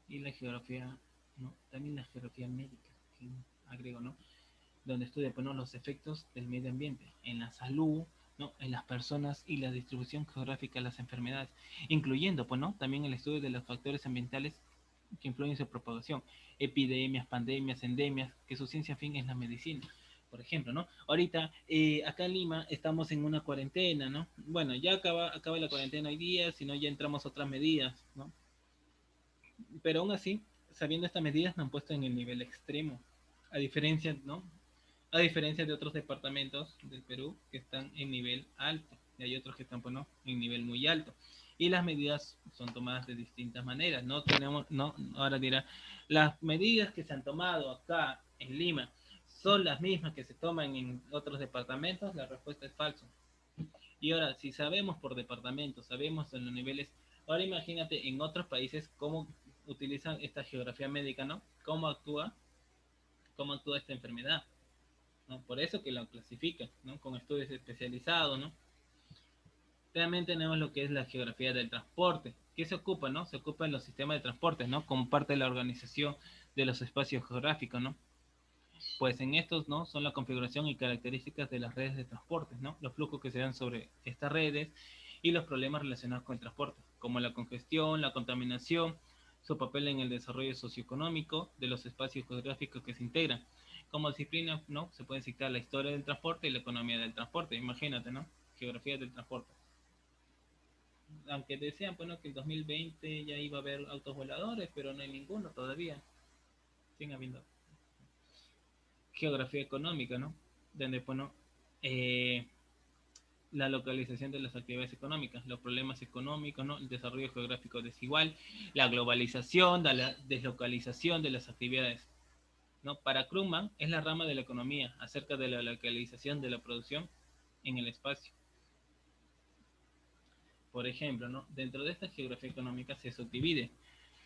Y la geografía, ¿no? También la geografía médica, que agrego, ¿no? Donde estudia, pues, ¿no? los efectos del medio ambiente en la salud, ¿no? en las personas y la distribución geográfica de las enfermedades, incluyendo, pues, ¿no? también el estudio de los factores ambientales que influyen en su propagación, epidemias, pandemias, endemias, que su ciencia fin es la medicina. Por ejemplo, ¿no? Ahorita, acá en Lima estamos en una cuarentena, ¿no? Bueno, ya acaba la cuarentena hoy día, si no ya entramos a otras medidas, ¿no? Pero aún así, sabiendo estas medidas, nos han puesto en el nivel extremo, a diferencia, ¿no? A diferencia de otros departamentos del Perú que están en nivel alto, y hay otros que están, pues, no, en nivel muy alto. Y las medidas son tomadas de distintas maneras. No tenemos, no, ahora dirá, las medidas que se han tomado acá en Lima son las mismas que se toman en otros departamentos. La respuesta es falso. Y ahora, si sabemos por departamento, sabemos en los niveles, ahora imagínate en otros países cómo utilizan esta geografía médica, ¿no? Cómo actúa esta enfermedad, ¿no? Por eso que la clasifican, ¿no? Con estudios especializados, ¿no? También tenemos lo que es la geografía del transporte. ¿Qué se ocupa, no? Se ocupa en los sistemas de transporte, ¿no? Como parte de la organización de los espacios geográficos, ¿no? Pues en estos, ¿no? Son la configuración y características de las redes de transporte, ¿no? Los flujos que se dan sobre estas redes y los problemas relacionados con el transporte, como la congestión, la contaminación, su papel en el desarrollo socioeconómico de los espacios geográficos que se integran. Como disciplina, ¿no? Se puede citar la historia del transporte y la economía del transporte. Imagínate, ¿no? Geografía del transporte. Aunque decían, bueno, que en 2020 ya iba a haber autos voladores, pero no hay ninguno todavía. Sigue habiendo geografía económica, ¿no? Donde, bueno, eh, la localización de las actividades económicas, los problemas económicos, ¿no? El desarrollo geográfico desigual, la globalización, la deslocalización de las actividades, ¿no? Para Krugman es la rama de la economía acerca de la localización de la producción en el espacio. Por ejemplo, ¿no? Dentro de esta geografía económica se subdivide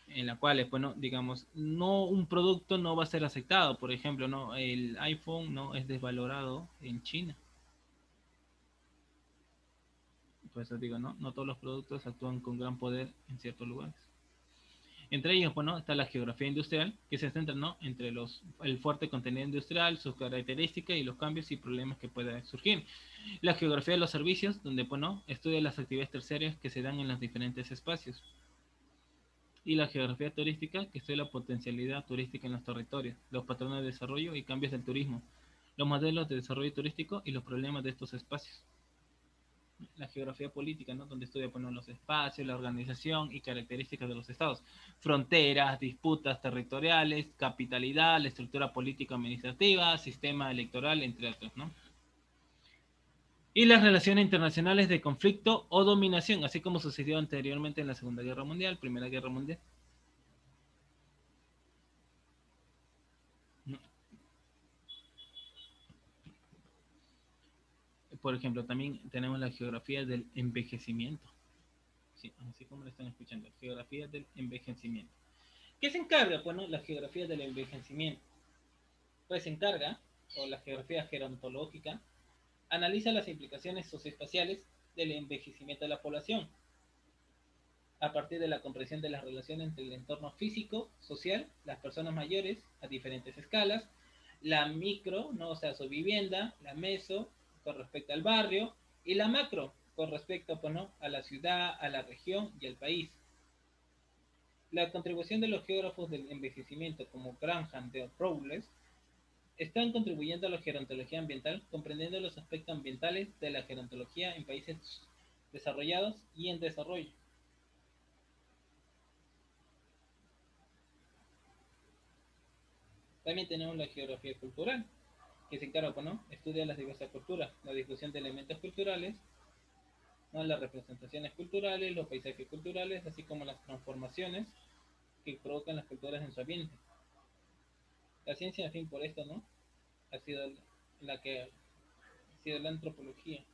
en la cual, bueno, digamos, no un producto no va a ser aceptado. Por ejemplo, no el iPhone no es desvalorado en China. Por eso digo, no, no todos los productos actúan con gran poder en ciertos lugares. Entre ellos, bueno, está la geografía industrial, que se centra, ¿no? entre el fuerte contenido industrial, sus características y los cambios y problemas que puedan surgir. La geografía de los servicios, donde, bueno, estudia las actividades terciarias que se dan en los diferentes espacios. Y la geografía turística, que estudia la potencialidad turística en los territorios, los patrones de desarrollo y cambios del turismo, los modelos de desarrollo turístico y los problemas de estos espacios. La geografía política, ¿no? donde estudia, bueno, los espacios, la organización y características de los estados, fronteras, disputas territoriales, capitalidad, la estructura político-administrativa, sistema electoral, entre otros, ¿no? Y las relaciones internacionales de conflicto o dominación, así como sucedió anteriormente en la Segunda Guerra Mundial, Primera Guerra Mundial. ¿No? Por ejemplo, también tenemos la geografía del envejecimiento. Sí, así como lo están escuchando, geografía del envejecimiento. ¿Qué se encarga? Bueno, la geografía del envejecimiento. Pues se encarga, o la geografía gerontológica, analiza las implicaciones socioespaciales del envejecimiento de la población a partir de la comprensión de las relaciones entre el entorno físico, social, las personas mayores a diferentes escalas, la micro, ¿no? o sea, su vivienda, la meso, con respecto al barrio, y la macro, con respecto, pues, ¿no? a la ciudad, a la región y al país. La contribución de los geógrafos del envejecimiento como Graham de Robles están contribuyendo a la gerontología ambiental, comprendiendo los aspectos ambientales de la gerontología en países desarrollados y en desarrollo. También tenemos la geografía cultural, que se encarga, pues, ¿no? Estudia las diversas culturas, la difusión de elementos culturales, ¿no? Las representaciones culturales, los paisajes culturales, así como las transformaciones que provocan las culturas en su ambiente. La ciencia, en fin, por esto, ¿no? Ha sido la que ha sido la antropología.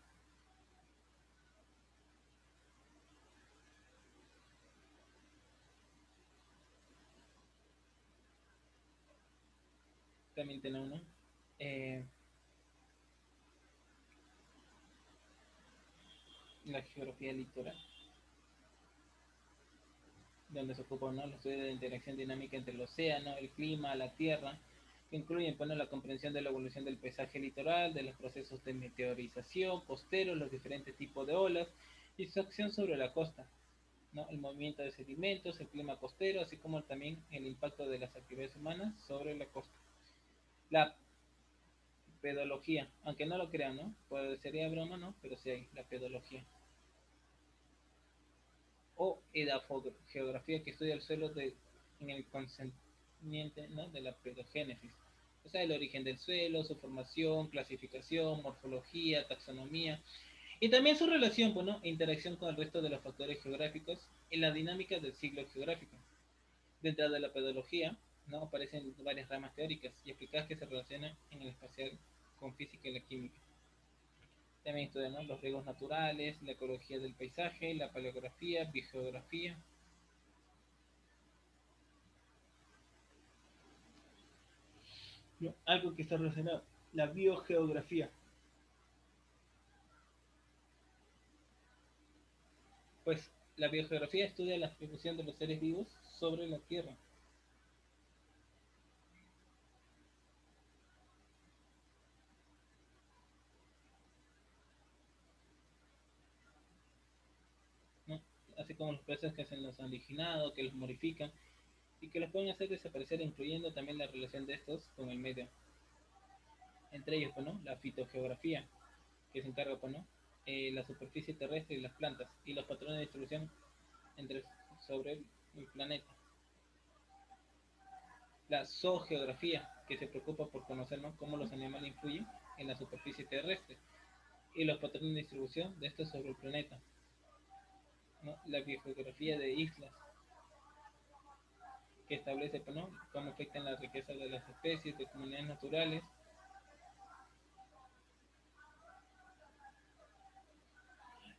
También tenemos, ¿no? Eh, la geografía litoral, donde se ocupa, ¿no? El estudio de la interacción dinámica entre el océano, el clima, la tierra, que incluyen, bueno, la comprensión de la evolución del paisaje litoral, de los procesos de meteorización costeros, los diferentes tipos de olas y su acción sobre la costa, ¿no? El movimiento de sedimentos, el clima costero, así como también el impacto de las actividades humanas sobre la costa. La pedología, aunque no lo crean, ¿no? Pues sería broma, ¿no? Pero sí hay la pedología. O edafogeografía, que estudia el suelo en el consentimiento, ¿no? De la pedogénesis. O sea, el origen del suelo, su formación, clasificación, morfología, taxonomía, y también su relación, bueno, e interacción con el resto de los factores geográficos en la dinámica del ciclo geográfico. Dentro de la pedología, ¿no? Aparecen varias ramas teóricas y explicadas que se relacionan en el espacial con física y la química. También estudian, ¿no? Los riesgos naturales, la ecología del paisaje, la paleografía, biogeografía. No, algo que está relacionado, la biogeografía. Pues la biogeografía estudia la distribución de los seres vivos sobre la Tierra. ¿No? Así como los procesos que se los han originado, que los modifican y que los pueden hacer desaparecer, incluyendo también la relación de estos con el medio. Entre ellos, pues, ¿no? La fitogeografía, que se encarga, pues, ¿no? La superficie terrestre y las plantas y los patrones de distribución entre, sobre el planeta. La zoogeografía, que se preocupa por conocer, ¿no? Cómo los animales influyen en la superficie terrestre y los patrones de distribución de estos sobre el planeta. ¿No? La biogeografía de islas, que establece, pues, ¿no? Cómo afectan la riqueza de las especies, de comunidades naturales.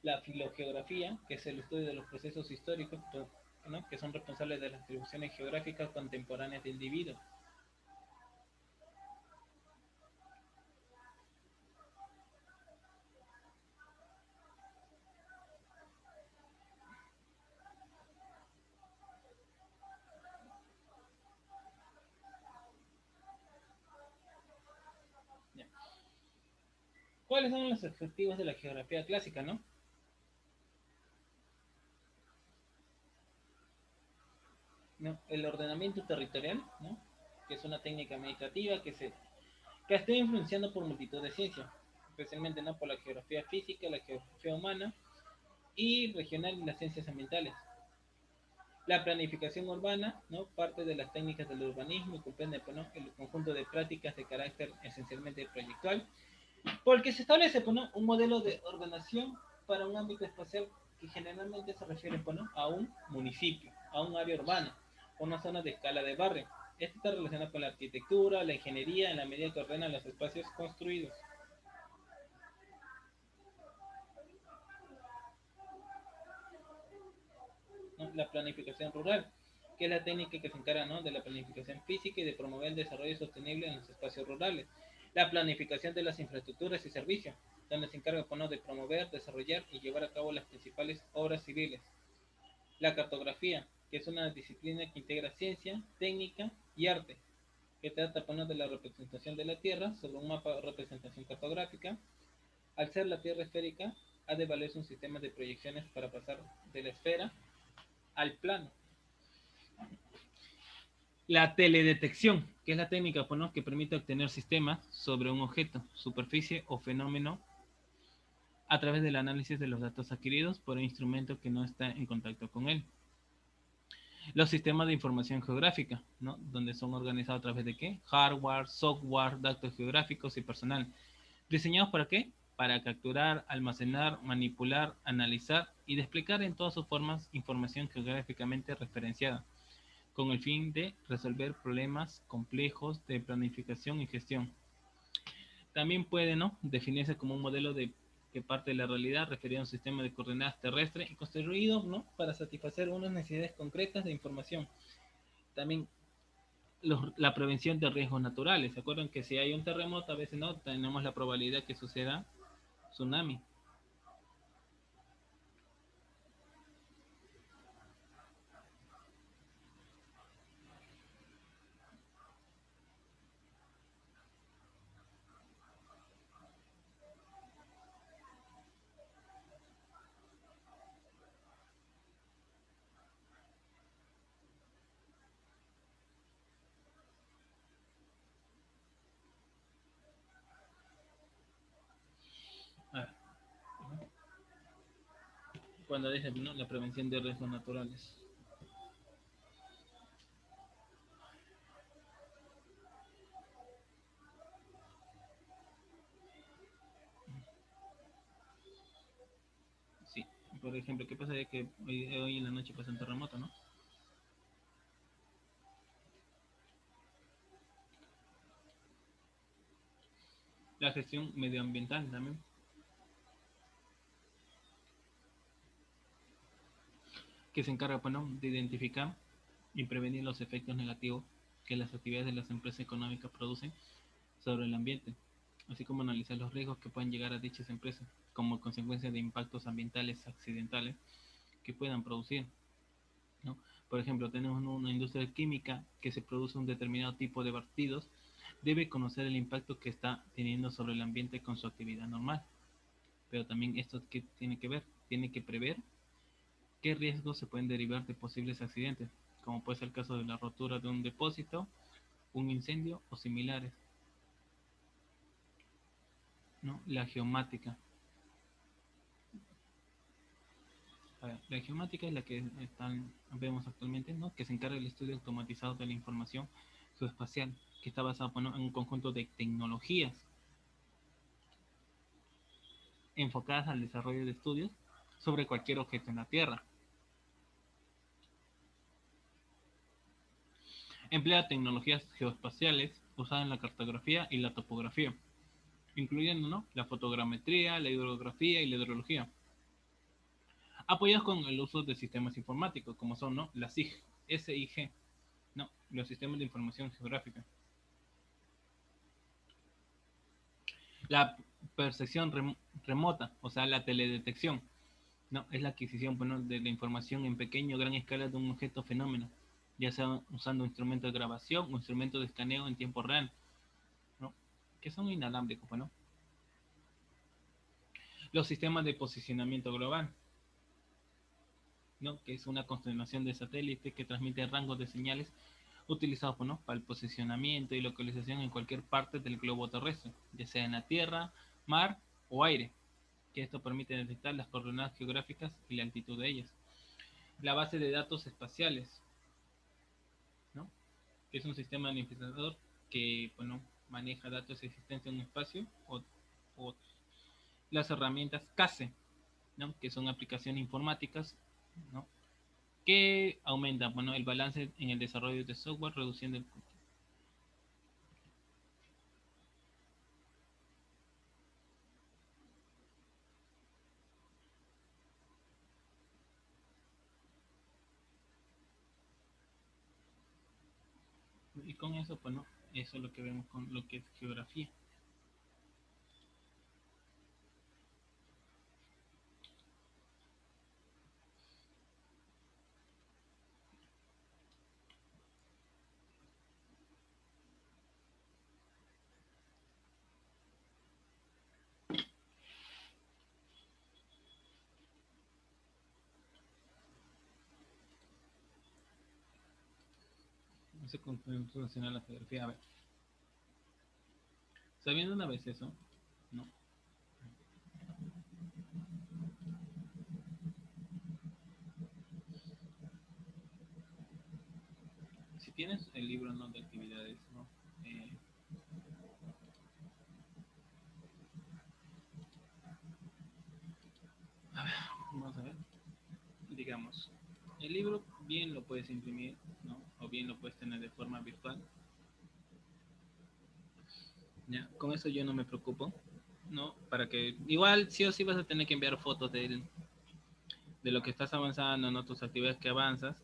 La filogeografía, que es el estudio de los procesos históricos, ¿no? Que son responsables de las distribuciones geográficas contemporáneas de individuos. ¿Ya? ¿Cuáles son los objetivos de la geografía clásica, no? ¿No? El ordenamiento territorial, ¿no? Que es una técnica administrativa que está influenciando por multitud de ciencias, especialmente, ¿no? Por la geografía física, la geografía humana y regional y las ciencias ambientales. La planificación urbana, ¿no? Parte de las técnicas del urbanismo y comprende, pues, ¿no? El conjunto de prácticas de carácter esencialmente proyectual, porque se establece, pues, ¿no? Un modelo de ordenación para un ámbito espacial que generalmente se refiere, pues, ¿no? A un municipio, a un área urbana, una zona de escala de barrio. Esto está relacionado con la arquitectura, la ingeniería, en la medida que ordena los espacios construidos. ¿No? La planificación rural, que es la técnica que se encarga, ¿no? De la planificación física y de promover el desarrollo sostenible en los espacios rurales. La planificación de las infraestructuras y servicios, donde se encarga, ¿no? De promover, desarrollar y llevar a cabo las principales obras civiles. La cartografía, que es una disciplina que integra ciencia, técnica y arte, que trata, ¿no? De la representación de la Tierra sobre un mapa de representación cartográfica. Al ser la Tierra esférica, ha de valerse un sistema de proyecciones para pasar de la esfera al plano. La teledetección, que es la técnica, pues, ¿no? Que permite obtener sistemas sobre un objeto, superficie o fenómeno a través del análisis de los datos adquiridos por un instrumento que no está en contacto con él. Los sistemas de información geográfica, ¿no? Donde son organizados a través de qué? Hardware, software, datos geográficos y personal. ¿Diseñados para qué? Para capturar, almacenar, manipular, analizar y desplegar en todas sus formas información geográficamente referenciada, con el fin de resolver problemas complejos de planificación y gestión. También puede, ¿no?, definirse como un modelo de que parte de la realidad referido a un sistema de coordenadas terrestre y construido, ¿no?, para satisfacer unas necesidades concretas de información. También la prevención de riesgos naturales. ¿Se acuerdan que si hay un terremoto, a veces no tenemos la probabilidad que suceda tsunami? A ver, cuando dice, ¿no?, la prevención de riesgos naturales. Sí, por ejemplo, ¿qué pasa de que hoy en la noche pasa un terremoto, ¿no? La gestión medioambiental también, que se encarga, bueno, de identificar y prevenir los efectos negativos que las actividades de las empresas económicas producen sobre el ambiente, así como analizar los riesgos que pueden llegar a dichas empresas como consecuencia de impactos ambientales accidentales que puedan producir, ¿no? Por ejemplo, tenemos una industria química que se produce un determinado tipo de vertidos, debe conocer el impacto que está teniendo sobre el ambiente con su actividad normal. Pero también esto que tiene que ver, tiene que prever qué riesgos se pueden derivar de posibles accidentes, como puede ser el caso de la rotura de un depósito, un incendio o similares, ¿no? La geomática. A ver, la geomática es la que vemos actualmente, ¿no?, que se encarga del estudio automatizado de la información geoespacial, que está basado, bueno, en un conjunto de tecnologías enfocadas al desarrollo de estudios sobre cualquier objeto en la Tierra. Emplea tecnologías geoespaciales usadas en la cartografía y la topografía, incluyendo, ¿no?, la fotogrametría, la hidrografía y la hidrología, apoyados con el uso de sistemas informáticos, como son, ¿no?, la SIG, ¿no?, los sistemas de información geográfica. La percepción remota, o sea, la teledetección, ¿no?, es la adquisición, bueno, de la información en pequeño o gran escala de un objeto fenómeno, ya sea usando instrumentos de grabación o instrumentos de escaneo en tiempo real, ¿no?, que son inalámbricos, bueno. Los sistemas de posicionamiento global, ¿no?, que es una constelación de satélites que transmite rangos de señales utilizados, bueno, para el posicionamiento y localización en cualquier parte del globo terrestre, ya sea en la tierra, mar o aire, que esto permite detectar las coordenadas geográficas y la altitud de ellas. La base de datos espaciales, ¿no?, que es un sistema administrador que, bueno, maneja datos existentes en un espacio, o las herramientas CASE, ¿no?, que son aplicaciones informáticas, ¿no?, que aumentan, bueno, el balance en el desarrollo de software, reduciendo el costo. Y con eso, bueno, eso es lo que vemos con lo que es geografía. No sé cómo funciona la geografía. A ver, sabiendo una vez eso, ¿no?, tienes el libro, ¿no?, de actividades, ¿no? Eh, a ver, vamos a ver. Digamos, el libro bien lo puedes imprimir, ¿no? O bien lo puedes tener de forma virtual. Ya, con eso yo no me preocupo, ¿no? Para que igual sí o sí vas a tener que enviar fotos de lo que estás avanzando, ¿no? Tus actividades que avanzas.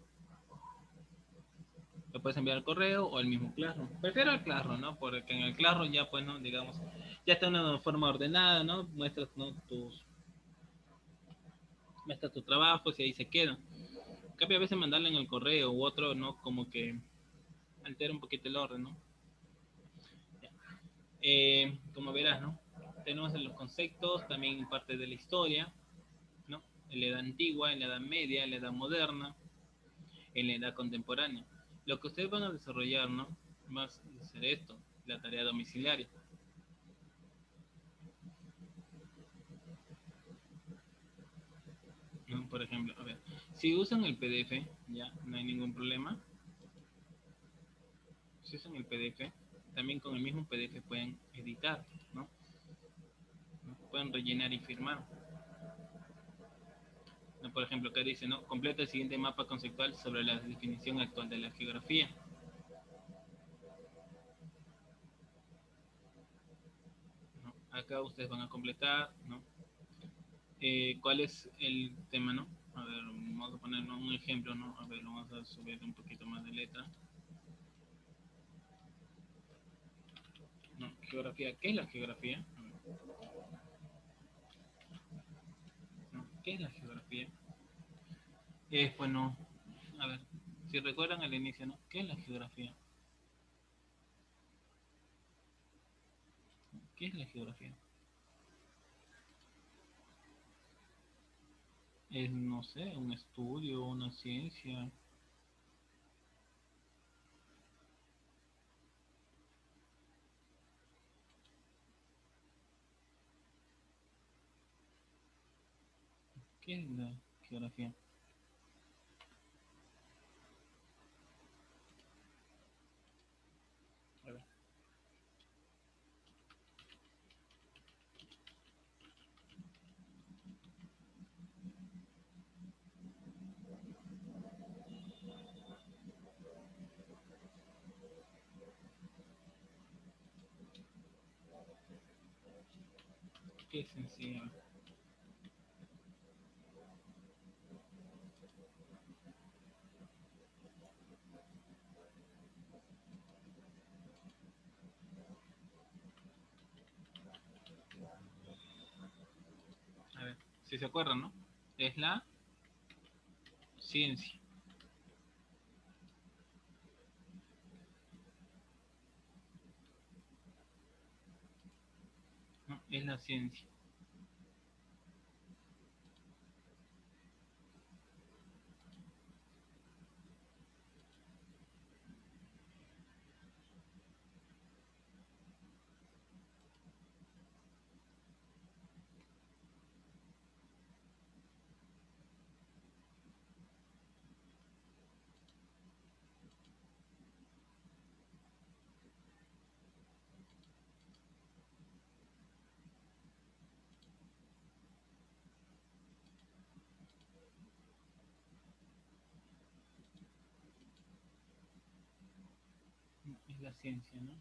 Lo puedes enviar al correo o al mismo Classroom. Prefiero el Classroom, ¿no? Porque en el Classroom ya, pues, ¿no? Digamos, ya está de una forma ordenada, ¿no? Muestras, ¿no?, muestras tus trabajos y ahí se quedan. En cambio, a veces mandarle en el correo u otro, ¿no? Como que altera un poquito el orden, ¿no? Como verás, ¿no? Tenemos en los conceptos, también parte de la historia, ¿no? En la edad antigua, en la edad media, en la edad moderna, en la edad contemporánea. Lo que ustedes van a desarrollar, ¿no?, más a ser esto, la tarea domiciliaria, ¿no? Por ejemplo, a ver, si usan el PDF, ya no hay ningún problema. Si usan el PDF, también con el mismo PDF pueden editar, ¿no? Pueden rellenar y firmar. ¿No? Por ejemplo, acá dice, ¿no? Completa el siguiente mapa conceptual sobre la definición actual de la geografía. ¿No? Acá ustedes van a completar, ¿no? ¿Cuál es el tema, no? A ver, vamos a poner, ¿no?, un ejemplo, ¿no? A ver, vamos a subir un poquito más de letra. No, geografía. ¿Qué es la geografía? ¿No? ¿Qué es la geografía? Es, bueno, a ver, si recuerdan al inicio, ¿no? ¿Qué es la geografía? ¿Qué es la geografía? Es, no sé, un estudio, una ciencia. ¿Qué es la geografía? A ver, ¿qué es en sí? A ver, si se acuerdan, ¿no? Es la ciencia, ¿no? Es la ciencia. Es la ciencia, ¿no?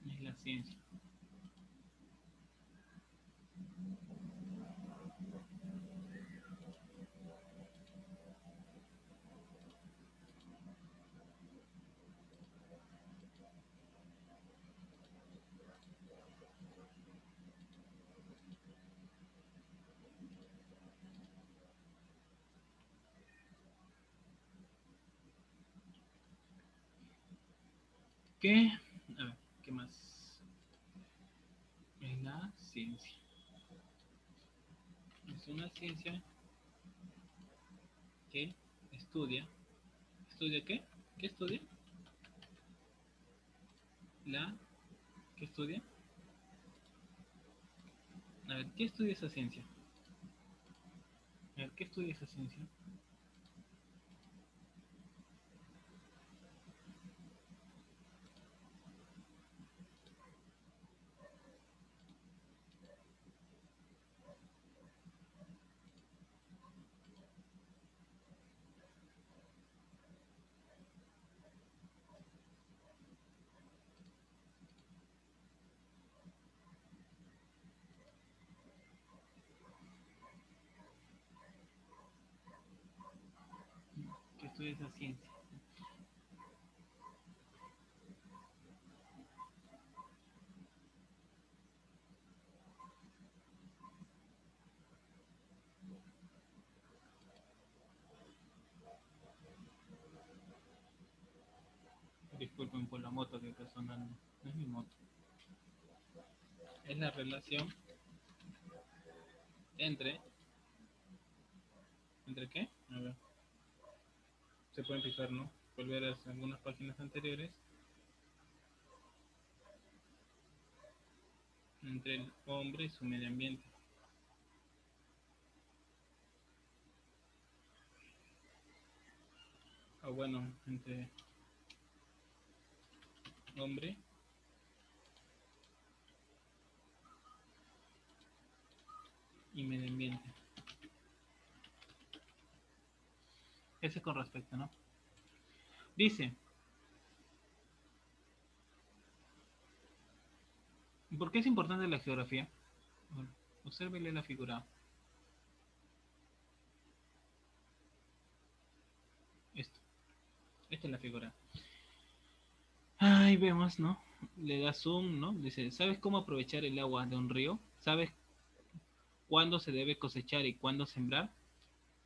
Es la ciencia. ¿Qué? A ver, ¿qué más? Es la ciencia. Es una ciencia que estudia. ¿Estudia qué? ¿Qué estudia? La ¿Qué estudia? A ver, ¿qué estudia esa ciencia? A ver, ¿qué estudia esa ciencia? ¿Qué estudia esa ciencia? Disculpen por la moto que está sonando. No es mi moto. Es la relación entre... ¿Entre qué? A ver, se pueden fijar, ¿no? Volver a algunas páginas anteriores. Entre el hombre y su medio ambiente. O bueno, entre hombre y medio ambiente. Ese con respecto, ¿no? Dice, ¿por qué es importante la geografía? Bueno, obsérvele la figura. Esto. Esta es la figura. Ahí vemos, ¿no? Le da zoom, ¿no? Dice, ¿sabes cómo aprovechar el agua de un río? ¿Sabes cuándo se debe cosechar y cuándo sembrar?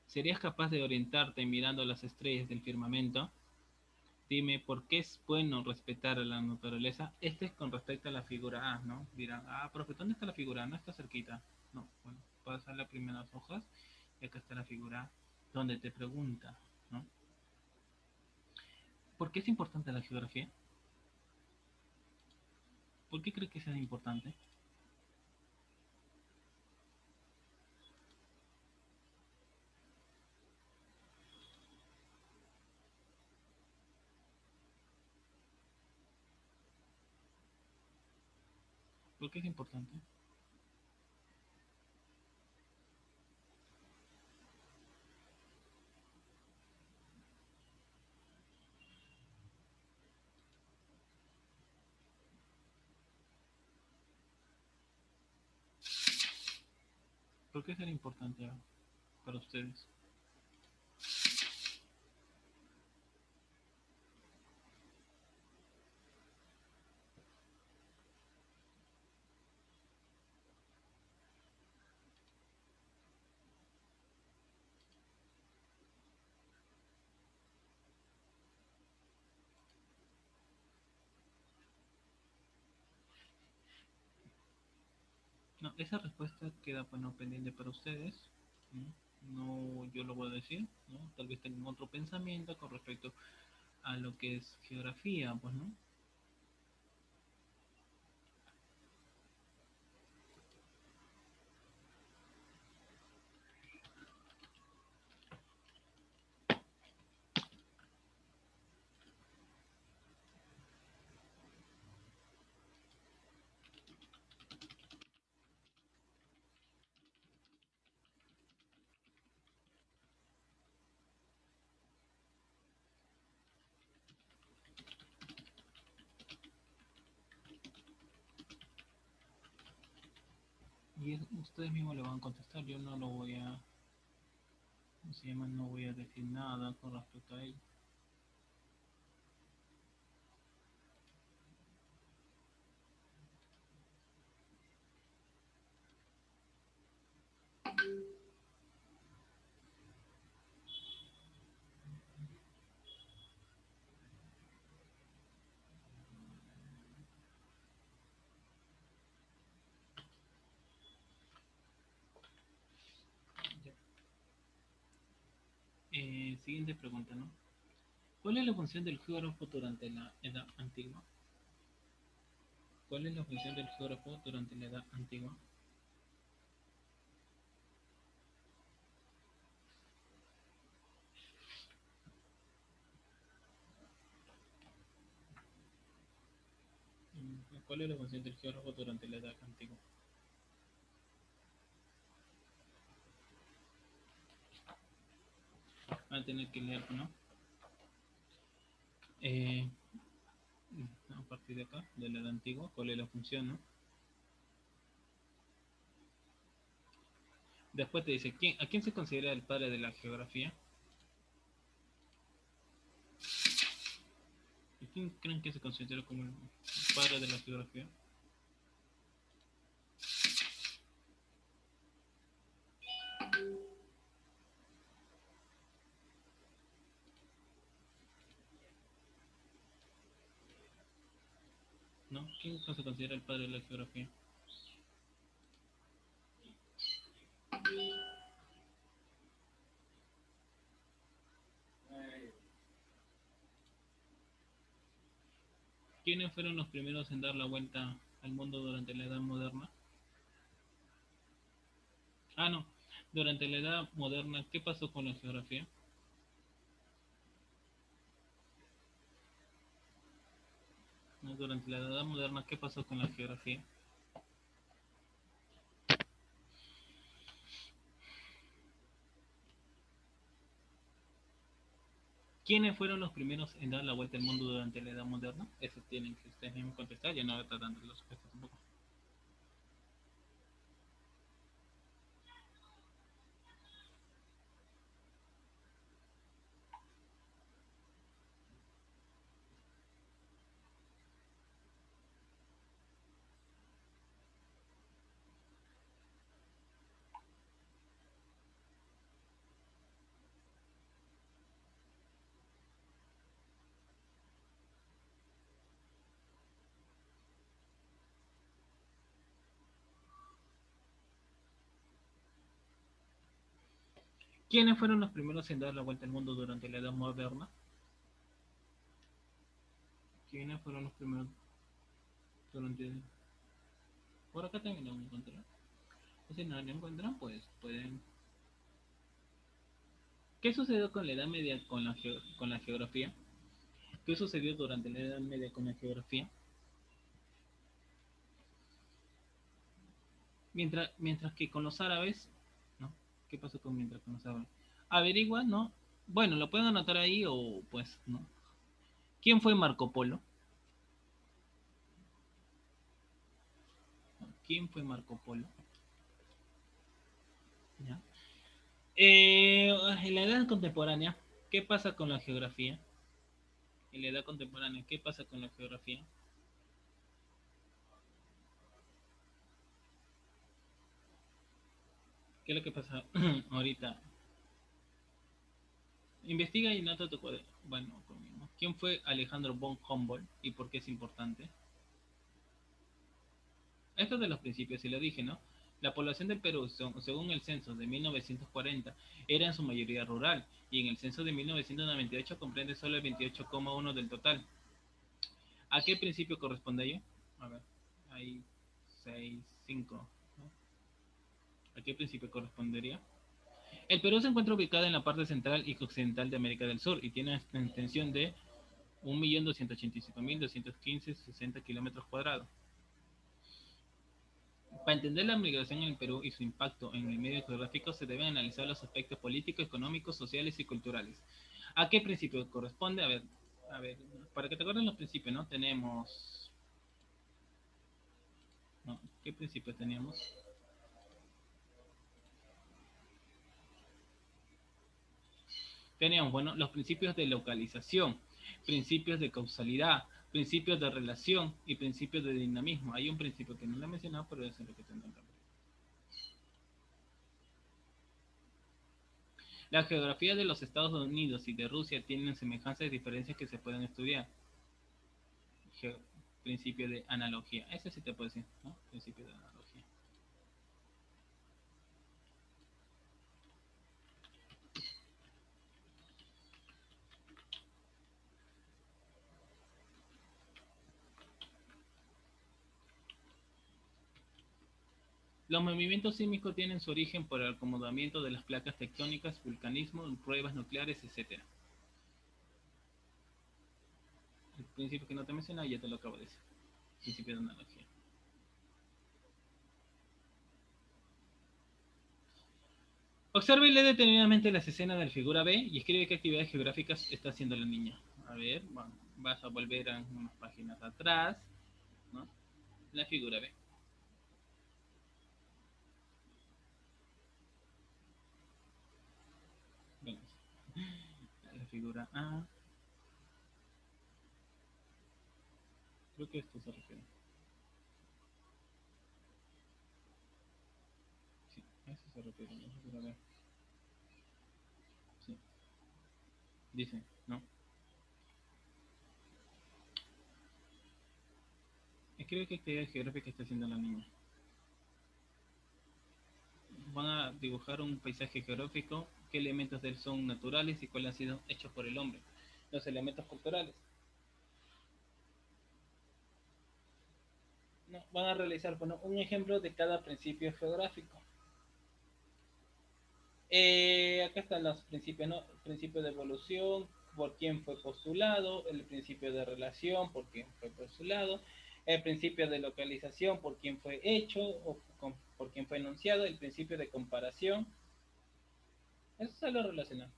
¿Serías capaz de orientarte mirando las estrellas del firmamento? Dime, ¿por qué es bueno respetar a la naturaleza? Este es con respecto a la figura A, ¿no? Dirán, ah, profe, ¿dónde está la figura A? No está cerquita. No, bueno, pasa las primeras hojas y acá está la figura A, donde te pregunta, ¿no? ¿Por qué es importante la geografía? ¿Por qué crees que sea importante? ¿Por qué es importante? ¿Por qué será importante para ustedes? No, esa respuesta queda bueno pendiente para ustedes. ¿No? No, yo lo voy a decir, ¿no? Tal vez tengan otro pensamiento con respecto a lo que es geografía, pues, ¿no? Y ustedes mismos le van a contestar, yo no lo voy a, ¿cómo se llama? No voy a decir nada con respecto a ello. Ya. Siguiente pregunta, ¿no? ¿Cuál es la función del geógrafo durante la Edad Antigua? ¿Cuál es la función del geógrafo durante la Edad Antigua? ¿Cuál es la función del geógrafo durante la Edad Antigua? Van a tener que leer, ¿no? Eh, a partir de acá, de la Edad Antigua, ¿cuál es la función, no? Después te dice, ¿a quién se considera el padre de la geografía? ¿A quién creen que se considera como el padre de la geografía? ¿No? ¿Quién se considera el padre de la geografía? ¿Quiénes fueron los primeros en dar la vuelta al mundo durante la Edad Moderna? Ah, no. Durante la Edad Moderna, ¿qué pasó con la geografía? No, durante la Edad Moderna, ¿qué pasó con la geografía? ¿Quiénes fueron los primeros en dar la vuelta al mundo durante la Edad Moderna? Eso tienen que ustedes mismos contestar, ya no voy a estar dando los respuestas tampoco. ¿Quiénes fueron los primeros en dar la vuelta al mundo durante la Edad Moderna? ¿Quiénes fueron los primeros durante... Por acá también lo encontré. Si no lo encuentran, pues pueden... ¿Qué sucedió con la Edad Media con la geografía? ¿Qué sucedió durante la Edad Media con la geografía? Mientras que con los árabes, ¿no? ¿Qué pasó mientras con los árabes? Averigua, ¿no? Bueno, lo pueden anotar ahí o pues, ¿no? ¿Quién fue Marco Polo? ¿Quién fue Marco Polo? ¿Ya? En la edad contemporánea, ¿qué pasa con la geografía? En la edad contemporánea, ¿qué pasa con la geografía? ¿Qué es lo que pasa ahorita? Investiga y nota tu cuaderno. Bueno, conmigo. ¿Quién fue Alejandro von Humboldt y por qué es importante? Esto de los principios, sí lo dije, ¿no? La población del Perú, según el censo de 1940, era en su mayoría rural y en el censo de 1998 comprende solo el 28,1 del total. ¿A qué principio corresponde ello? A ver, hay 6, 5. ¿No? ¿A qué principio correspondería? El Perú se encuentra ubicado en la parte central y occidental de América del Sur y tiene una extensión de 1.285.215,60 kilómetros cuadrados. Para entender la migración en el Perú y su impacto en el medio geográfico se deben analizar los aspectos políticos, económicos, sociales y culturales. ¿A qué principio corresponde? A ver, para que te acuerden los principios, ¿no? Tenemos... ¿no? ¿Qué principios teníamos? Teníamos, bueno, los principios de localización, principios de causalidad, principios de relación y principios de dinamismo. Hay un principio que no lo he mencionado, pero eso es lo que tendrán que ver. La geografía de los Estados Unidos y de Rusia tienen semejanzas y diferencias que se pueden estudiar. Ge- Principio de analogía. Ese sí te puedo decir, ¿no? Principio de analogía. Los movimientos sísmicos tienen su origen por el acomodamiento de las placas tectónicas, vulcanismo, pruebas nucleares, etc. El principio que no te mencionaba ya te lo acabo de decir. Principio de analogía. Observa y lee detenidamente las escenas de la figura B y escribe qué actividades geográficas está haciendo la niña. A ver, bueno, vas a volver a unas páginas atrás, ¿no? La figura B. Bueno, la figura A. Creo que esto se refiere. Sí, a eso se refiere. La figura B. Sí, dice, ¿no? Escribe qué actividades geográficas está haciendo la niña. Van a dibujar un paisaje geográfico, qué elementos de él son naturales y cuáles han sido hechos por el hombre. Los elementos culturales. No, van a realizar, bueno, un ejemplo de cada principio geográfico. Acá están los principios, ¿no? El principio de evolución, por quién fue postulado, el principio de relación, por quién fue postulado, el principio de localización, por quién fue hecho o por quién fue enunciado, el principio de comparación. Eso se lo relaciona.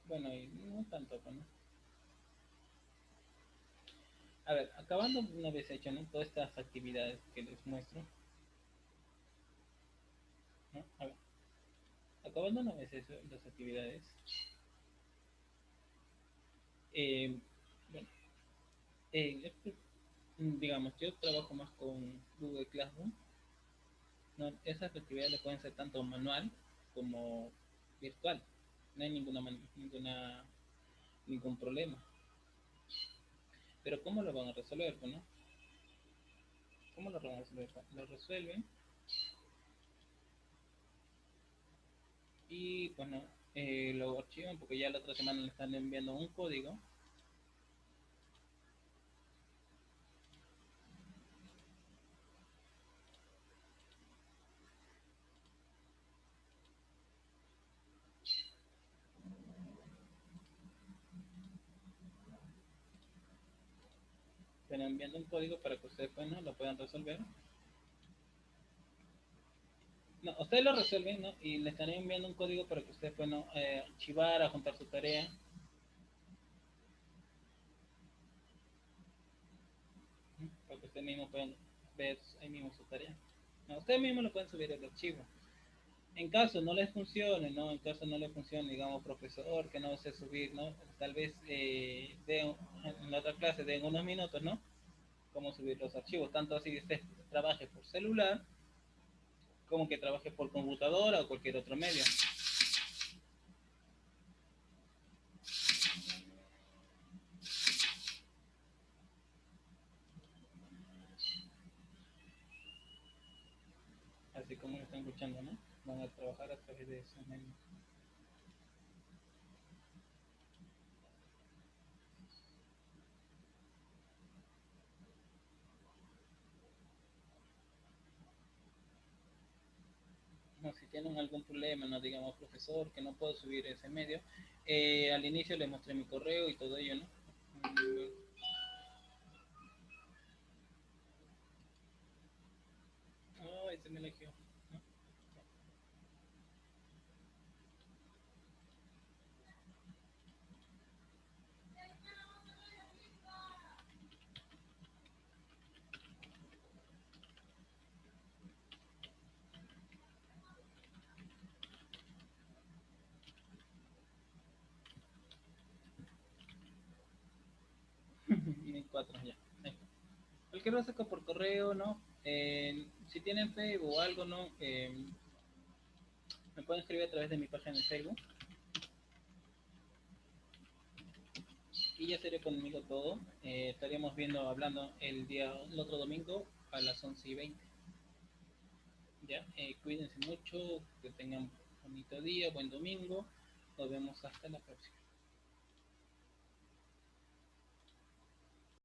Bueno, y no tanto, ¿no? A ver, acabando una vez hecho, ¿no? Todas estas actividades que les muestro, ¿no? A ver, acabando una vez eso, las actividades, eh, bueno, digamos, yo trabajo más con Google Classroom, ¿no? Esas actividades pueden ser tanto manual como virtual, no hay ningún problema. Pero ¿cómo lo van a resolver? Bueno, ¿cómo lo van a resolver? Lo resuelven y bueno, lo archivan porque ya la otra semana le están enviando un código. Están enviando un código para que ustedes bueno, lo puedan resolver. No, ustedes lo resuelven, ¿no? Y le están enviando un código para que ustedes puedan archivar, adjuntar su tarea. ¿No? Para que ustedes mismos puedan ver ahí mismo su tarea. No, ustedes mismos lo pueden subir el archivo. En caso no les funcione, ¿no? En caso no les funcione, digamos, profesor, que no sé subir, ¿no? Tal vez en la otra clase den unos minutos, ¿no? Cómo subir los archivos, tanto así usted trabaje por celular, como que trabaje por computadora o cualquier otro medio. Así como lo están escuchando, ¿no? Van a trabajar a través de esos medios. No, si tienen algún problema, no digamos profesor, que no puedo subir ese medio, al inicio les mostré mi correo y todo ello, ¿no? Oh, ese me eligió. ¿No? 1004 ya. Cualquier cosa por correo, ¿no? Si tienen Facebook o algo, ¿no? Me pueden escribir a través de mi página de Facebook y ya sería conmigo todo. Estaríamos viendo, hablando el otro domingo a las 11:20. Ya, cuídense mucho, que tengan un bonito día, buen domingo. Nos vemos hasta la próxima.